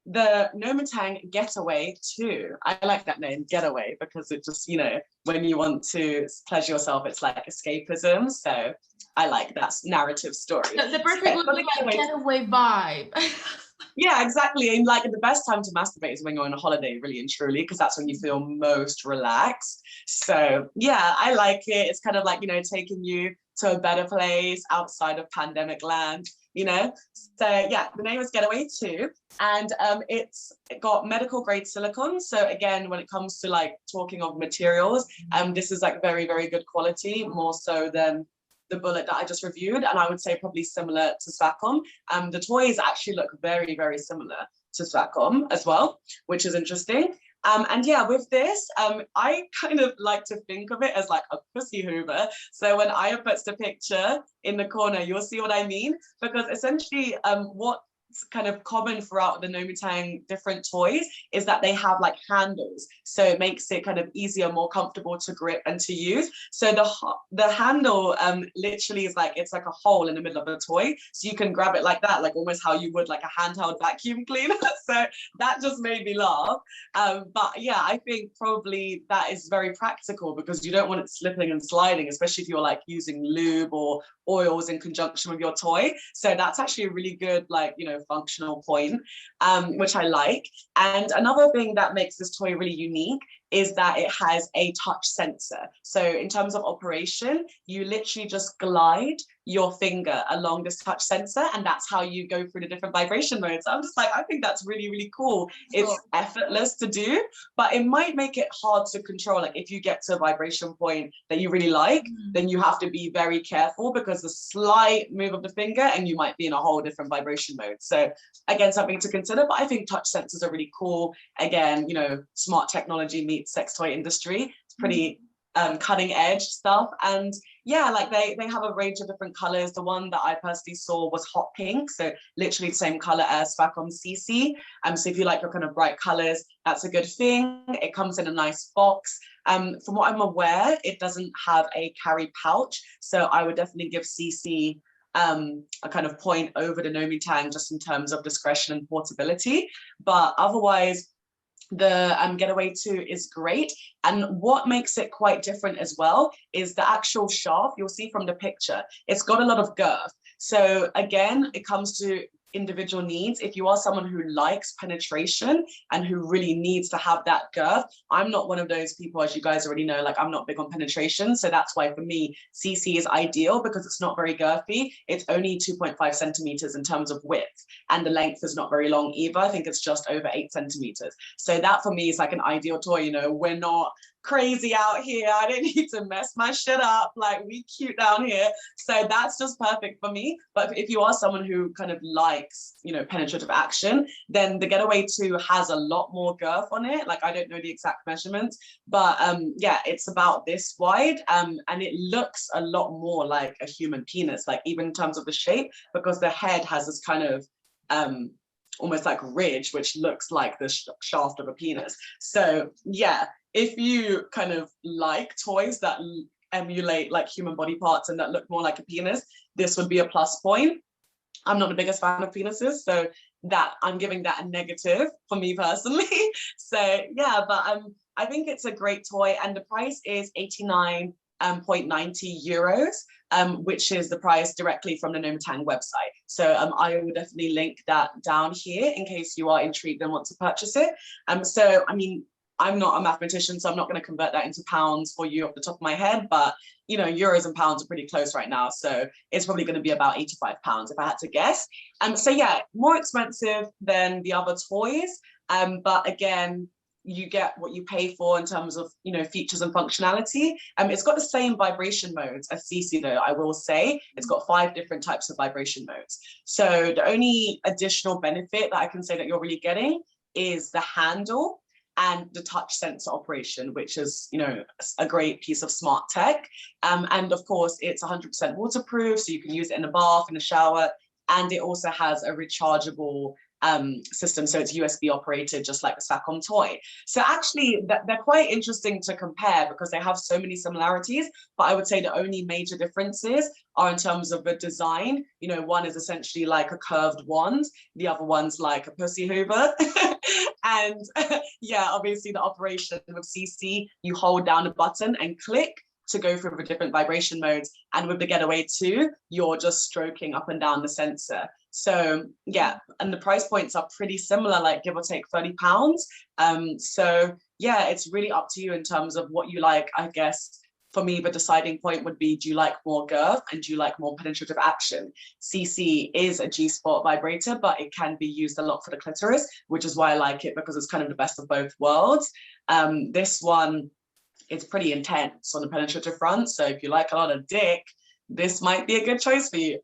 [SPEAKER 2] the Nomitang Getaway 2. I like that name, Getaway, because it just, you know, when you want to pleasure yourself, it's like escapism. So I like that narrative story.
[SPEAKER 1] The perfect would be like getaway vibe.
[SPEAKER 2] Yeah, exactly. And like the best time to masturbate is when you're on a holiday, really and truly, because that's when you feel most relaxed. So yeah, I like it. It's kind of like, you know, taking you to a better place outside of pandemic land, you know? So yeah, the name is Getaway 2, and it's got medical grade silicone. So again, when it comes to like talking of materials, this is like very, very good quality, more so than the bullet that I just reviewed, and I would say probably similar to Swacom. The toys actually look very, very similar to Swacom as well, which is interesting. And yeah, with this, I kind of like to think of it as like a pussy hoover. So when Aya puts the picture in the corner, you'll see what I mean, because essentially what's kind of common throughout the Nomitang different toys is that they have like handles, so it makes it kind of easier, more comfortable to grip and to use. So the handle literally is like, it's like a hole in the middle of the toy, so you can grab it like that, like almost how you would like a handheld vacuum cleaner. So that just made me laugh. But yeah, I think probably that is very practical, because you don't want it slipping and sliding, especially if you're like using lube or oils in conjunction with your toy. So that's actually a really good, like, you know, functional point, which I like. And another thing that makes this toy really unique is that it has a touch sensor. So in terms of operation, you literally just glide your finger along this touch sensor, and that's how you go through the different vibration modes. I'm just like, I think that's really, really cool. It's effortless to do, but it might make it hard to control. Like if you get to a vibration point that you really like, then you have to be very careful, because the slight move of the finger and you might be in a whole different vibration mode. So again, something to consider, but I think touch sensors are really cool. Again, you know, smart technology meets sex toy industry. It's pretty cutting edge stuff. And yeah, like they have a range of different colors. The one that I personally saw was hot pink, so literally the same color as Swacom CC. So if you like your kind of bright colors, that's a good thing. It comes in a nice box. From what I'm aware, it doesn't have a carry pouch, so I would definitely give CC a kind of point over the Nomitang just in terms of discretion and portability. But otherwise, the Getaway 2 is great. And what makes it quite different as well is the actual shaft. You'll see from the picture, it's got a lot of girth. So again, it comes to individual needs. If you are someone who likes penetration and who really needs to have that girth, I'm not one of those people, as you guys already know, like I'm not big on penetration. So that's why for me, CC is ideal, because it's not very girthy. It's only 2.5 centimeters in terms of width, and the length is not very long either. I think it's just over 8 centimeters. So that for me is like an ideal toy. You know, we're not crazy out here. I don't need to mess my shit up. Like, we cute down here. So that's just perfect for me. But if you are someone who kind of likes, you know, penetrative action, then the Getaway 2 has a lot more girth on it. Like, I don't know the exact measurements, but yeah, it's about this wide, and it looks a lot more like a human penis, like even in terms of the shape, because the head has this kind of almost like ridge, which looks like the shaft of a penis. So yeah, if you kind of like toys that emulate like human body parts and that look more like a penis, this would be a plus point. I'm not the biggest fan of penises, so that I'm giving that a negative for me personally. So yeah, but I think it's a great toy, and the price is 89.90 euros, which is the price directly from the Nomitang website. So I will definitely link that down here in case you are intrigued and want to purchase it. So I mean, I'm not a mathematician, so I'm not going to convert that into pounds for you off the top of my head, but you know, euros and pounds are pretty close right now, so it's probably going to be about 85 pounds if I had to guess. So yeah, more expensive than the other toys, but again, you get what you pay for in terms of, you know, features and functionality. It's got the same vibration modes as CC though, I will say. It's got 5 different types of vibration modes. So the only additional benefit that I can say that you're really getting is the handle and the touch sensor operation, which is, you know, a great piece of smart tech. And of course, it's 100% waterproof, so you can use it in a bath, in a shower, and it also has a rechargeable system, so it's USB operated, just like the Sacom toy. So actually, they're quite interesting to compare because they have so many similarities. But I would say the only major differences are in terms of the design. You know, one is essentially like a curved wand, the other one's like a pussy hoover. And yeah, obviously the operation with CC, you hold down a button and click to go through the different vibration modes. And with the Getaway 2, you're just stroking up and down the sensor. So yeah, and the price points are pretty similar, like give or take £30. So yeah, it's really up to you in terms of what you like. I guess for me, the deciding point would be, do you like more girth and do you like more penetrative action? CC is a G-spot vibrator, but it can be used a lot for the clitoris, which is why I like it, because it's kind of the best of both worlds. This one, it's pretty intense on the penetrative front. So if you like a lot of dick, this might be a good choice for you.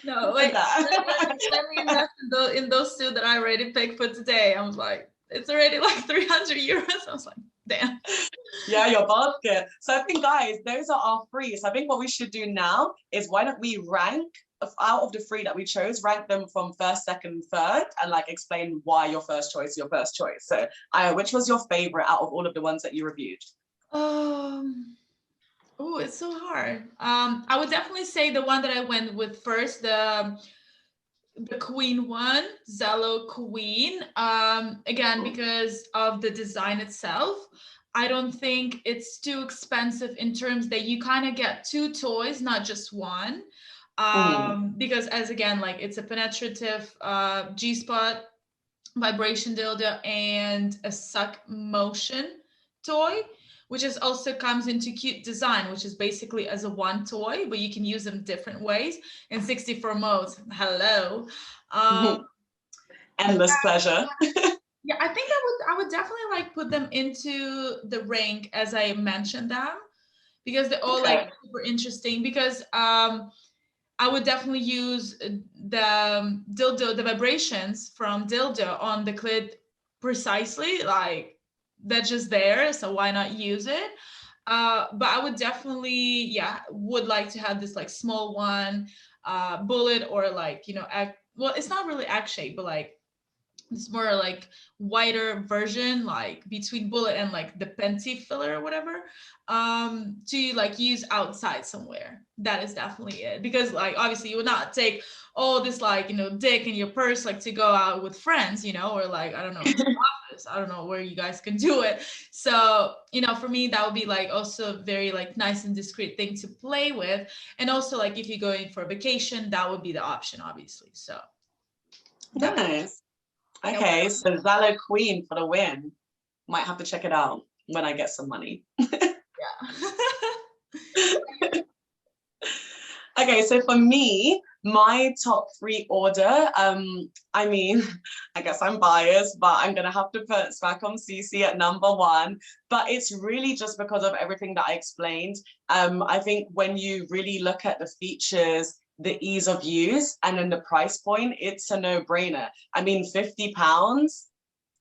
[SPEAKER 1] No, wait, let me invest in those two that I already picked for today. I was like, it's already like 300 euros. I was like, damn.
[SPEAKER 2] Yeah, your basket. So I think, guys, those are our three. So I think what we should do now is, why don't we rank out of the three that we chose, rank them from first, second, third, and like explain why your first choice is your first choice. So which was your favorite out of all of the ones that you reviewed?
[SPEAKER 1] Oh, it's so hard. I would definitely say the one that I went with first, the Queen one, ZALO Queen. Again, because of the design itself. I don't think it's too expensive in terms that you kind of get two toys, not just one. Because as again, like it's a penetrative G-spot vibration dildo and a suck motion toy, which is also comes into cute design, which is basically as a one toy, but you can use them different ways in 64 modes. Hello.
[SPEAKER 2] Endless pleasure.
[SPEAKER 1] Yeah, I think I would definitely like put them into the rank as I mentioned them, because they're all like super interesting. Because I would definitely use the dildo, the vibrations from dildo on the clit precisely, like that's just there, so why not use it? But I would definitely, yeah, would like to have this like small one, bullet, or like, you know, well, it's not really egg shape, but like it's more like wider version, like between bullet and like the Penti filler or whatever, to like use outside somewhere. That is definitely it. Because like obviously you would not take all this like, you know, dick in your purse like to go out with friends, you know, or like I don't know, office. I don't know where you guys can do it. So, you know, for me that would be like also very like nice and discreet thing to play with. And also like if you're going for a vacation, that would be the option, obviously. So
[SPEAKER 2] nice. Okay, so ZALO Queen for the win. Might have to check it out when I get some money.
[SPEAKER 1] Yeah.
[SPEAKER 2] Okay, so for me, my top three order, I mean, I guess I'm biased, but I'm gonna have to put Swacom CC at number one. But it's really just because of everything that I explained. I think when you really look at the features, the ease of use, and then the price point, it's a no-brainer. I mean, £50,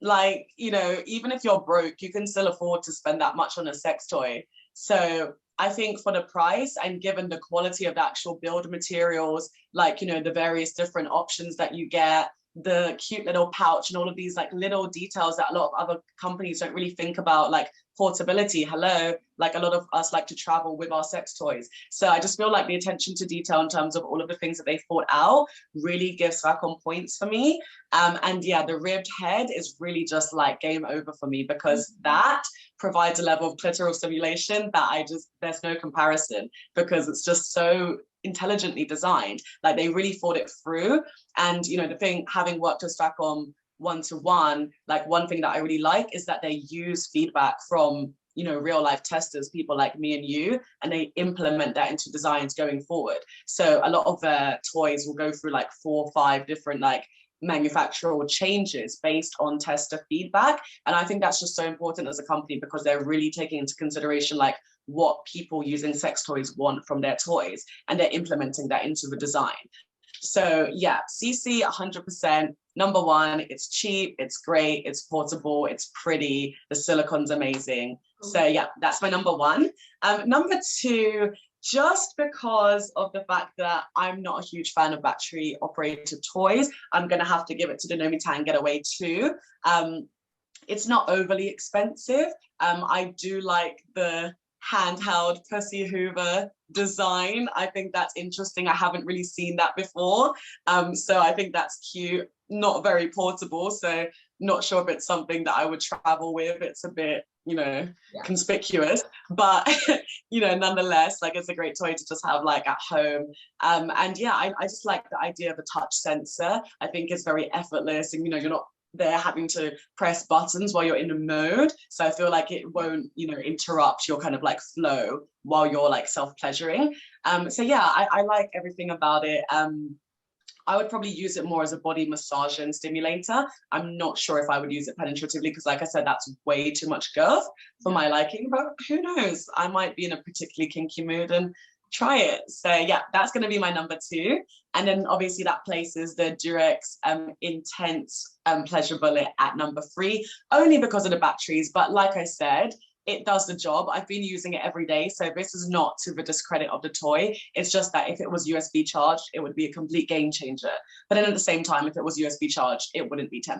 [SPEAKER 2] like, you know, even if you're broke, you can still afford to spend that much on a sex toy. So I think for the price, and given the quality of the actual build materials, like, you know, the various different options that you get, the cute little pouch and all of these like little details that a lot of other companies don't really think about, like portability. Hello, like a lot of us like to travel with our sex toys. So I just feel like the attention to detail in terms of all of the things that they thought out really gives Swacom points for me. And yeah, the ribbed head is really just like game over for me, because that provides a level of clitoral stimulation that there's no comparison, because it's just so intelligently designed. Like they really thought it through. And you know, the thing, having worked with Swacom one-to-one, like one thing that I really like is that they use feedback from, you know, real life testers, people like me and you, and they implement that into designs going forward. So a lot of their toys will go through like 4 or 5 different like manufacturer changes based on tester feedback. And I think that's just so important as a company, because they're really taking into consideration like what people using sex toys want from their toys, and they're implementing that into the design. So yeah, CC 100%. Number one, it's cheap, it's great, it's portable, it's pretty, the silicone's amazing. So yeah, that's my number one. Number two, just because of the fact that I'm not a huge fan of battery operated toys. I'm going to have to give it to the Nomi Getaway too. It's not overly expensive. I do like the handheld pussy hoover design. I think that's interesting. I haven't really seen that before. So I think that's cute, not very portable. So not sure if it's something that I would travel with. It's a bit, conspicuous, but nonetheless, like, it's a great toy to just have like at home. And yeah, I just like the idea of a touch sensor. I think it's very effortless, and you're not there having to press buttons while you're in a mode. So I feel like it won't, interrupt your kind of like flow while you're like self-pleasuring. So yeah, I like everything about it. I would probably use it more as a body massage and stimulator. I'm not sure if I would use it penetratively because, like I said, that's way too much girth for my liking, but who knows? I might be in a particularly kinky mood and try it. So yeah, that's going to be my number 2. And then obviously that places the Durex Intense Pleasure Bullet at number 3, only because of the batteries. But like I said, it does the job. I've been using it every day. So this is not to the discredit of the toy. It's just that if it was USB charged, it would be a complete game changer. But then at the same time, if it was USB charged, it wouldn't be £10.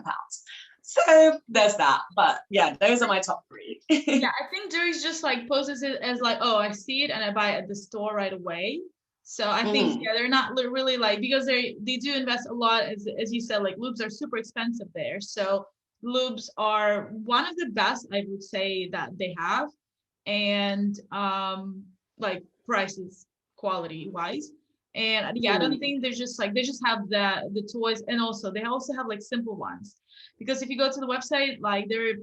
[SPEAKER 2] So there's that. But yeah, those are my top 3.
[SPEAKER 1] Yeah, I think Durex just like poses it as like, oh, I see it and I buy it at the store right away. So I think, yeah, they're not really like, because they do invest a lot, as you said, like lubes are super expensive there. So lubes are one of the best, I would say, that they have, and like prices, quality wise. And yeah, I don't think they're just like, they just have the toys, and also they also have like simple ones, because if you go to the website, like their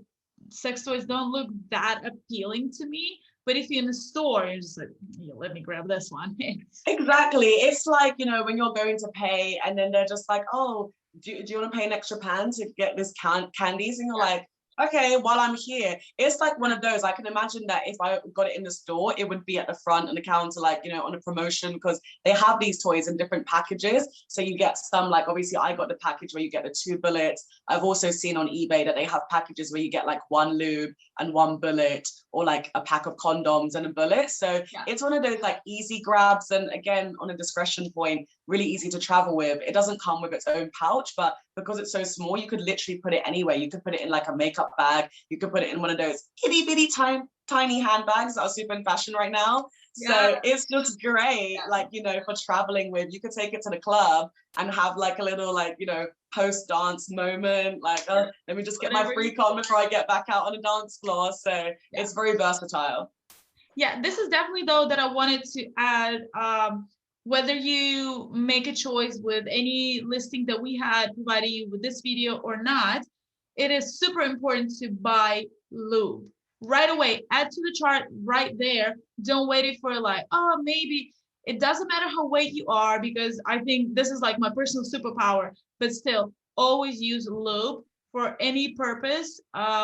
[SPEAKER 1] sex toys don't look that appealing to me. But if you're in the store, you're just like, let me grab this one.
[SPEAKER 2] Exactly. It's like, when you're going to pay and then they're just like, oh, do you want to pay an extra £1 to get this candies? And you're like, okay, while I'm here. It's like one of those. I can imagine that if I got it in the store, it would be at the front on the counter, like, on a promotion, because they have these toys in different packages. So you get some, like, obviously I got the package where you get the 2 bullets. I've also seen on eBay that they have packages where you get like 1 lube and 1 bullet, or like a pack of condoms and a bullet. So it's one of those like easy grabs. And again, on a discretion point, really easy to travel with. It doesn't come with its own pouch, but because it's so small, you could literally put it anywhere. You could put it in like a makeup bag. You could put it in one of those itty bitty tiny handbags that are super in fashion right now. So it's just great, like, for traveling with. You could take it to the club and have like a little, like, post dance moment, like, let me just get my freak on before I get back out on the dance floor. So it's very versatile.
[SPEAKER 1] Yeah, this is definitely, though, that I wanted to add, whether you make a choice with any listing that we had provided you with this video or not, it is super important to buy lube right away. Add to the chart right there. Don't wait it for like, oh, maybe. It doesn't matter how weight you are, because I think this is like my personal superpower, but still always use lube for any purpose,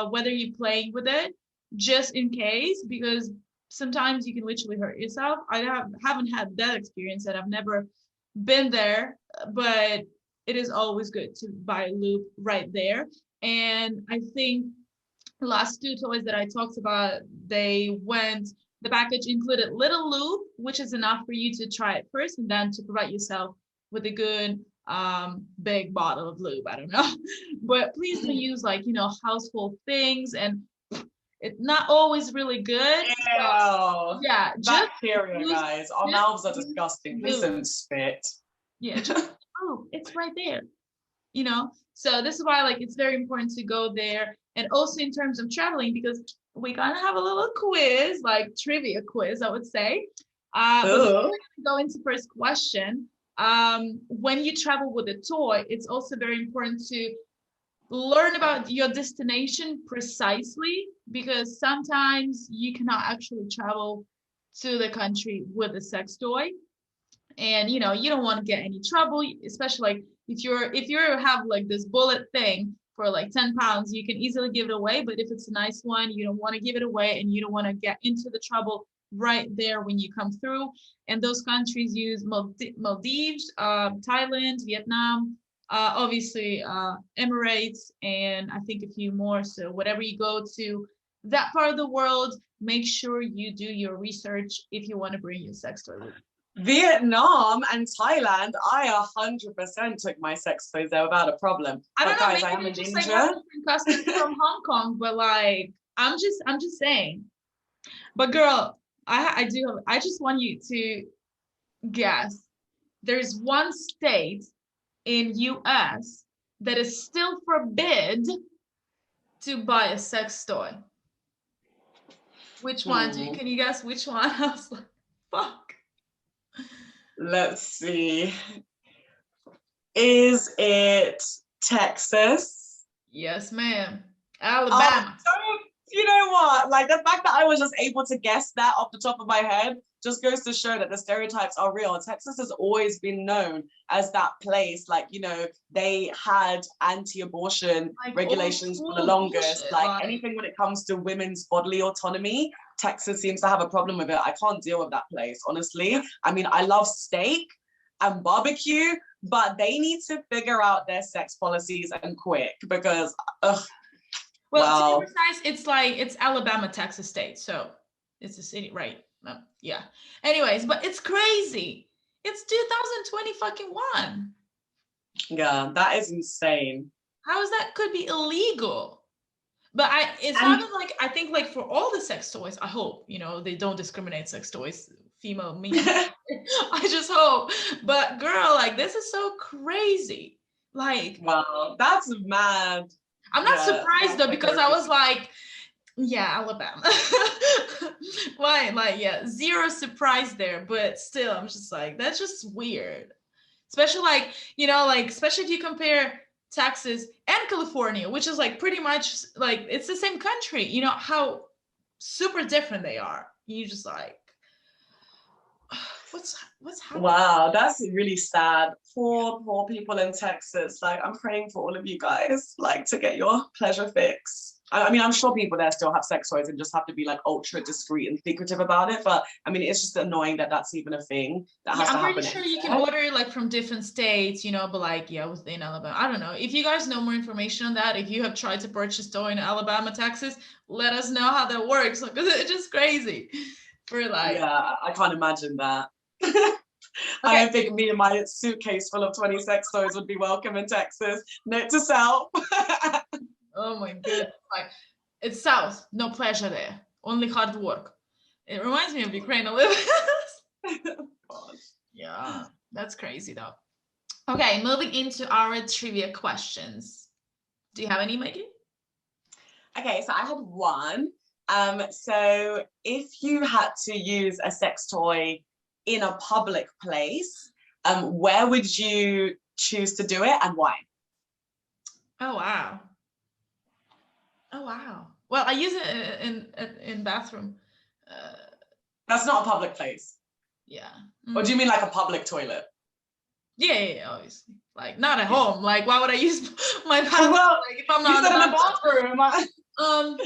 [SPEAKER 1] whether you're playing with it, just in case, because sometimes you can literally hurt yourself. I haven't had that experience, and I've never been there, but it is always good to buy lube right there. And I think last 2 toys that I talked about, the package included little lube, which is enough for you to try it first, and then to provide yourself with a good big bottle of lube. I don't know, but please don't use like, household things, and it's not always really good. So, yeah, just
[SPEAKER 2] bacteria, guys. Our mouths are disgusting. Please don't spit.
[SPEAKER 1] Yeah, just it's right there. So this is why, like, it's very important to go there. And also in terms of traveling, because we're gonna have a little quiz, like trivia quiz, I would say. But before we go into first question, when you travel with a toy, it's also very important to learn about your destination precisely, because sometimes you cannot actually travel to the country with a sex toy, and you don't want to get any trouble, especially like if you have like this bullet thing for like £10, you can easily give it away. But if it's a nice one, you don't want to give it away, and you don't want to get into the trouble right there when you come through. And those countries use Maldives, Thailand, Vietnam, obviously Emirates, and I think a few more. So whatever you go to, that part of the world, make sure you do your research if you want to bring your sex toy with you.
[SPEAKER 2] Vietnam and Thailand, I 100% took my sex toys there without a problem.
[SPEAKER 1] I don't
[SPEAKER 2] But
[SPEAKER 1] know,
[SPEAKER 2] guys, I
[SPEAKER 1] maybe
[SPEAKER 2] am a
[SPEAKER 1] they just like have
[SPEAKER 2] ninja.
[SPEAKER 1] different customs from Hong Kong, but like I'm just saying. But girl, I just want you to guess. There's one state in US that is still forbid to buy a sex toy. Which one? Can you guess which one? I was like, fuck.
[SPEAKER 2] Let's see. Is it Texas?
[SPEAKER 1] Yes, ma'am. Alabama.
[SPEAKER 2] Oh, you know what? Like the fact that I was just able to guess that off the top of my head just goes to show that the stereotypes are real. Texas has always been known as that place. Like, you know, they had anti-abortion
[SPEAKER 1] Like
[SPEAKER 2] regulations for the longest. Like anything when it comes to women's bodily autonomy, Texas seems to have a problem with it. I can't deal with that place, honestly. I mean, I love steak and barbecue, but they need to figure out their sex policies and quick because,
[SPEAKER 1] well, to be precise, it's Alabama, Texas state, so it's a city, right? Yeah. Anyways, but it's crazy. It's 2020 fucking one.
[SPEAKER 2] Yeah, that is insane.
[SPEAKER 1] How is that could be illegal? But it's not even like, I think like for all the sex toys, I hope, you know, they don't discriminate sex toys, female, me. I just hope. But girl, like this is so crazy. Like,
[SPEAKER 2] wow, that's mad.
[SPEAKER 1] I'm not surprised though, because I was like, yeah, Alabama. Why? Like, yeah, zero surprise there, but still, I'm just like, that's just weird. Especially like, you know, like, especially if you compare Texas and California, which is like pretty much like, it's the same country, you know, how super different they are. You just like, what's happening?
[SPEAKER 2] Wow, that's really sad. Poor people in Texas. Like, I'm praying for all of you guys, like, to get your pleasure fix. I mean, I'm sure people there still have sex toys and just have to be like ultra discreet and secretive about it. But I mean, it's just annoying that that's even a thing that has to happen.
[SPEAKER 1] I'm pretty sure you can order like from different states, you know, but like, yeah, in Alabama. I don't know. If you guys know more information on that, if you have tried to purchase toy in Alabama, Texas, let us know how that works, because it's just crazy. For like,
[SPEAKER 2] yeah, I can't imagine that. I don't think me and my suitcase full of 20 sex toys would be welcome in Texas. Note to self.
[SPEAKER 1] Oh my goodness. Like, it's South, no pleasure there, only hard work. It reminds me of Ukraine a little bit. Yeah, that's crazy though. Okay, moving into our trivia questions. Do you have any, Maggie?
[SPEAKER 2] Okay, so I had one. So if you had to use a sex toy in a public place, where would you choose to do it and why?
[SPEAKER 1] Oh wow. Oh wow. Well, I use it in bathroom.
[SPEAKER 2] That's not a public place.
[SPEAKER 1] Yeah.
[SPEAKER 2] Or do you mean like a public toilet?
[SPEAKER 1] Yeah, obviously. Like not at home. Like why would I use my bathroom?
[SPEAKER 2] Well,
[SPEAKER 1] like if I'm not
[SPEAKER 2] in the bathroom.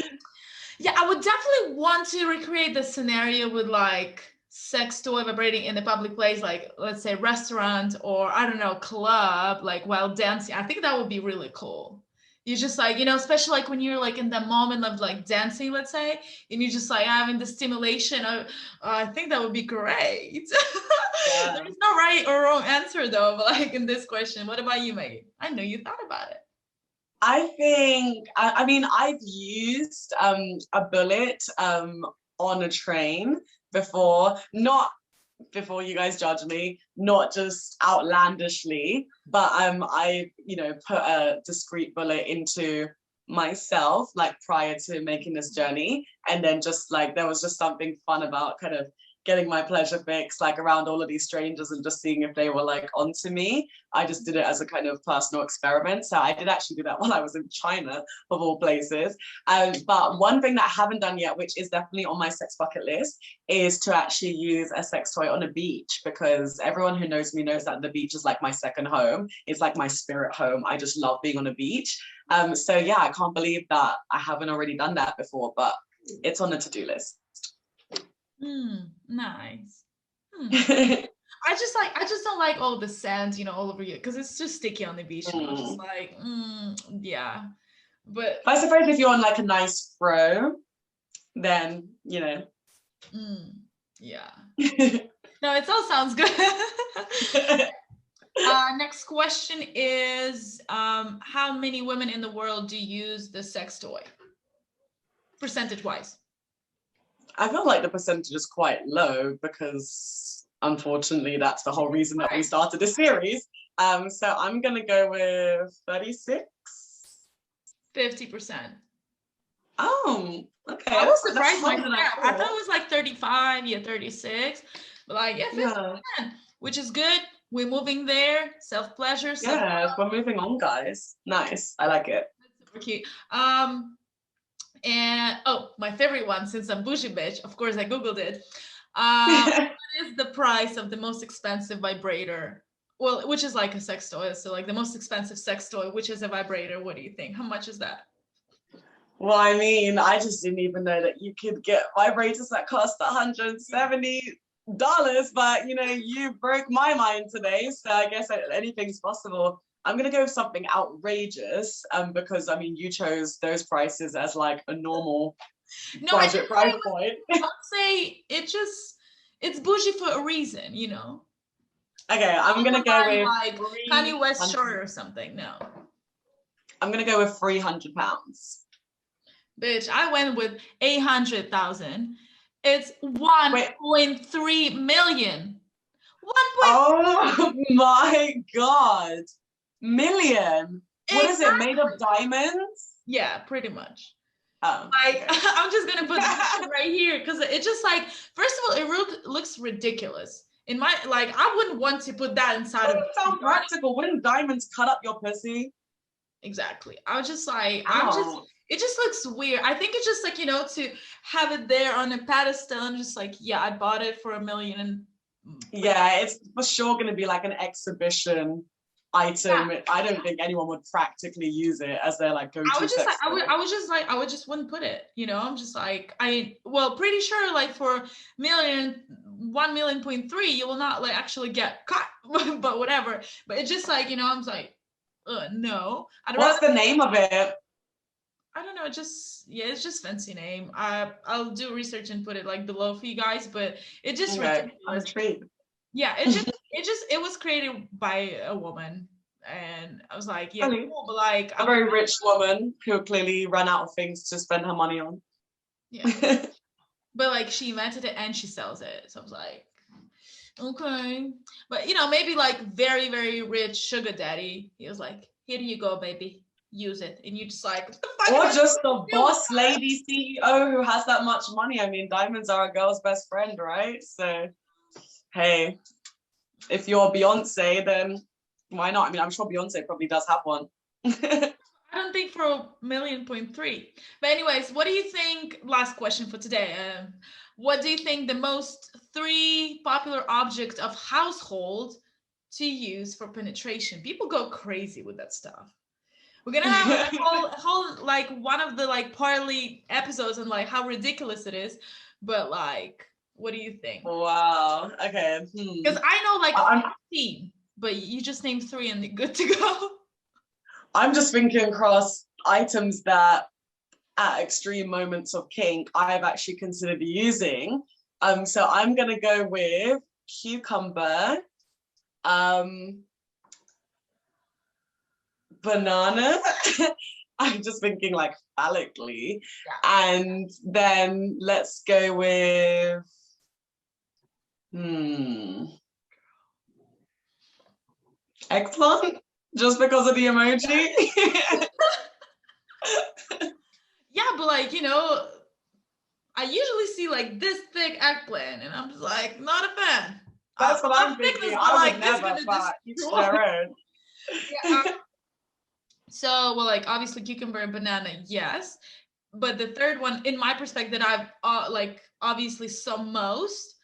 [SPEAKER 1] Yeah, I would definitely want to recreate the scenario with like sex toy vibrating in a public place, like let's say restaurant or I don't know, club, like while dancing. I think that would be really cool. You just like, you know, especially like when you're like in the moment of like dancing, let's say, and you just like having the stimulation. I think that would be great. Yeah. There's no right or wrong answer though, but like in this question, what about you, Maggie? I know you thought about it.
[SPEAKER 2] I think, I mean, I've used a bullet on a train before, not before you guys judge me, not just outlandishly, but I, you know, put a discreet bullet into myself, like prior to making this journey. And then just like, there was just something fun about kind of getting my pleasure fix, like around all of these strangers and just seeing if they were like onto me. I just did it as a kind of personal experiment. So I did actually do that while I was in China, of all places. But one thing that I haven't done yet, which is definitely on my sex bucket list, is to actually use a sex toy on a beach, because everyone who knows me knows that the beach is like my second home. It's like my spirit home. I just love being on a beach. So yeah, I can't believe that I haven't already done that before, but it's on the to-do list.
[SPEAKER 1] Nice. I just don't like all the sand, you know, all over you, because it's just sticky on the beach. And I was just like, yeah. But
[SPEAKER 2] I suppose if you're on like a nice fro. then, you know.
[SPEAKER 1] Yeah. No, it all sounds good. Next question is, how many women in the world do use the sex toy? Percentage-wise.
[SPEAKER 2] I feel like the percentage is quite low because unfortunately that's the whole reason that we started this series. So I'm gonna go with 36.
[SPEAKER 1] 50%.
[SPEAKER 2] Oh, okay.
[SPEAKER 1] I was surprised myself.
[SPEAKER 2] Cool.
[SPEAKER 1] I thought it was like 35, 36. But like, yeah, 50%, which is good. We're moving there. Self-pleasure.
[SPEAKER 2] Yeah, we're moving on, guys. Nice. I like it.
[SPEAKER 1] That's super cute. And my favorite one, since I'm bougie bitch, of course I Googled it. What is the price of the most expensive vibrator? Well, which is like a sex toy. So like the most expensive sex toy, which is a vibrator. What do you think? How much is that?
[SPEAKER 2] Well, I mean, I just didn't even know that you could get vibrators that cost $170, but you know, you broke my mind today. So I guess anything's possible. I'm gonna go with something outrageous, because I mean, you chose those prices as like a normal budget price point.
[SPEAKER 1] I'd say it's bougie for a reason, you know.
[SPEAKER 2] Okay, I'm gonna go with
[SPEAKER 1] like Kanye West shirt or something. No,
[SPEAKER 2] I'm gonna go with £300.
[SPEAKER 1] Bitch, I went with 800,000. It's 1.3 million. 1.
[SPEAKER 2] Oh my God. Million. What is it, made of diamonds?
[SPEAKER 1] Yeah, pretty much.
[SPEAKER 2] Oh,
[SPEAKER 1] like,
[SPEAKER 2] okay.
[SPEAKER 1] I'm just gonna put this right here because it just like, first of all, it looks ridiculous. In my, like, I wouldn't want to put that inside of it.
[SPEAKER 2] Sound practical. Wouldn't diamonds cut up your pussy?
[SPEAKER 1] Exactly. I was just like,
[SPEAKER 2] Ow.
[SPEAKER 1] it just looks weird. I think it's just like, you know, to have it there on a pedestal and just like, yeah, I bought it for $1 million. And
[SPEAKER 2] yeah, it's for sure going to be like an exhibition item. Yeah. I don't think anyone would practically use it as their like go-to.
[SPEAKER 1] I would just wouldn't put it, you know. I'm just like, pretty sure like for 1.3 million, you will not like actually get caught, but whatever. But it's just like, you know, I'm like, no.
[SPEAKER 2] What's the name of it?
[SPEAKER 1] I don't know. It's just fancy name. I'll do research and put it like below for you guys, but it just ridiculous. Yeah, it was created by a woman, and I was like, yeah, cool, but like
[SPEAKER 2] a very rich woman who clearly ran out of things to spend her money on.
[SPEAKER 1] Yeah, but like she invented it and she sells it, so I was like, okay, but you know, maybe like very, very rich sugar daddy. He was like, here you go, baby. Use it, and you just like,
[SPEAKER 2] or just the boss lady CEO who has that much money. I mean, diamonds are a girl's best friend, right? So hey, if you're Beyonce, then why not? I mean, I'm sure Beyonce probably does have one.
[SPEAKER 1] I don't think for 1.3 million. But anyways, what do you think? Last question for today. What do you think the most 3 popular objects of household to use for penetration? People go crazy with that stuff. We're gonna have a whole like one of the like partly episodes on like how ridiculous it is, but like, what do you think?
[SPEAKER 2] Wow. Okay.
[SPEAKER 1] Because I know like 15, but you just named 3 and they're good to go.
[SPEAKER 2] I'm just thinking across items that at extreme moments of kink I've actually considered using. So I'm gonna go with cucumber, banana. I'm just thinking like phallically. Yeah. And then let's go with eggplant, just because of the emoji.
[SPEAKER 1] Yeah, but like, you know, I usually see like this thick eggplant and I'm just like, not a fan.
[SPEAKER 2] That's what I'm thinking. I would never, but each their own.
[SPEAKER 1] Yeah. So, well, like obviously cucumber and banana, yes. But the third one, in my perspective, that I've like obviously saw most,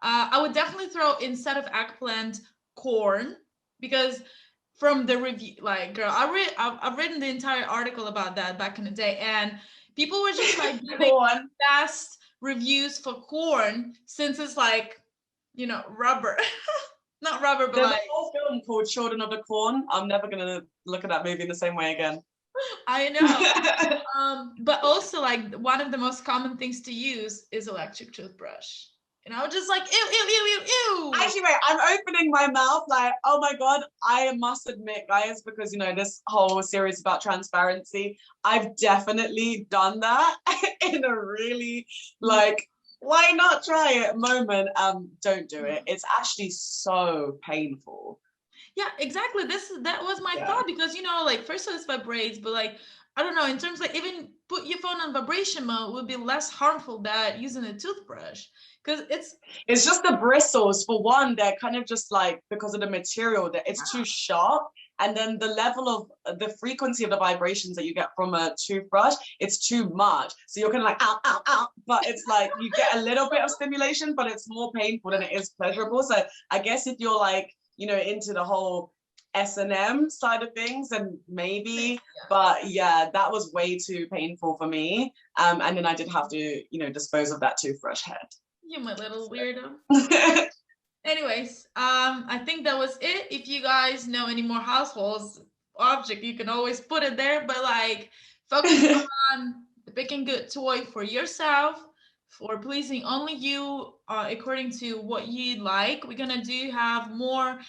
[SPEAKER 1] I would definitely throw, instead of eggplant, corn, because from the review, like, girl, I've written the entire article about that back in the day, and people were just like giving fast reviews for corn, since it's like, you know, rubber. Not rubber, but
[SPEAKER 2] there's
[SPEAKER 1] like
[SPEAKER 2] a whole film called Children of the Corn. I'm never gonna look at that movie in the same way again.
[SPEAKER 1] I know. But also like one of the most common things to use is electric toothbrush. Just like ew, ew, ew, ew, ew.
[SPEAKER 2] Actually, wait, I'm opening my mouth like, oh my God, I must admit, guys, because this whole series about transparency, I've definitely done that in a really like, why not try it moment. Don't do it. It's actually so painful.
[SPEAKER 1] Yeah, exactly. That was my thought, because like first it's vibrates, but like I don't know, in terms like even put your phone on vibration mode would be less harmful than using a toothbrush, because
[SPEAKER 2] it's just the bristles. For one, they're kind of just like, because of the material, that it's too sharp, and then the level of the frequency of the vibrations that you get from a toothbrush, it's too much, so you're kind of like ow, ow, ow, but it's like you get a little bit of stimulation, but it's more painful than it is pleasurable. So I guess if you're like into the whole S&M side of things, and maybe, but yeah, that was way too painful for me. And then I did have to, dispose of that toothbrush head.
[SPEAKER 1] You my little weirdo. Anyways, I think that was it. If you guys know any more households object, you can always put it there, but like focus on picking good toy for yourself, for pleasing only you, according to what you like. We're gonna have more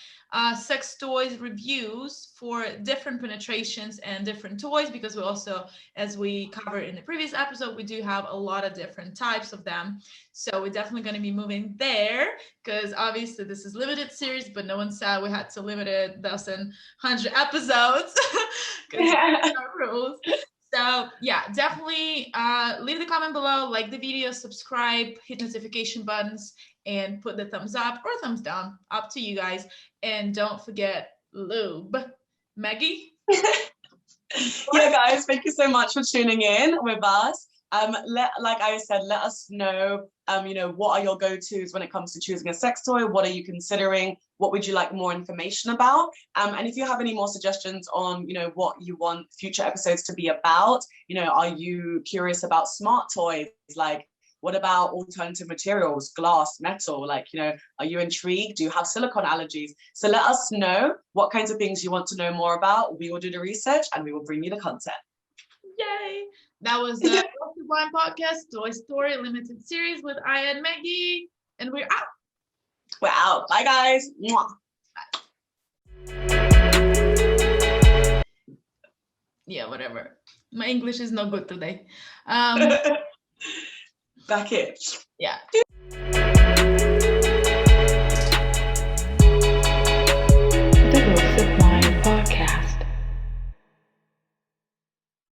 [SPEAKER 1] sex toys reviews for different penetrations and different toys, because we also, as we covered in the previous episode, we do have a lot of different types of them. So we're definitely going to be moving there, because obviously this is limited series, but no one said we had to limit it 1,100 episodes because our rules. So yeah, definitely leave the comment below, like the video, subscribe, hit notification buttons, and put the thumbs up or thumbs down, up to you guys. And don't forget lube. Maggie?
[SPEAKER 2] Yeah, guys, thank you so much for tuning in with us. Like I said, let us know, what are your go-tos when it comes to choosing a sex toy? What are you considering? What would you like more information about? And if you have any more suggestions on, what you want future episodes to be about, are you curious about smart toys? Like, what about alternative materials, glass, metal? Like, are you intrigued? Do you have silicone allergies? So let us know what kinds of things you want to know more about. We will do the research and we will bring you the content.
[SPEAKER 1] Yay! That was the Blind Podcast Toy Story Limited Series with I and Maggie, and we're out.
[SPEAKER 2] We're out. Bye, guys. Mwah.
[SPEAKER 1] Yeah, whatever. My English is no good today.
[SPEAKER 2] Back it.
[SPEAKER 1] Yeah.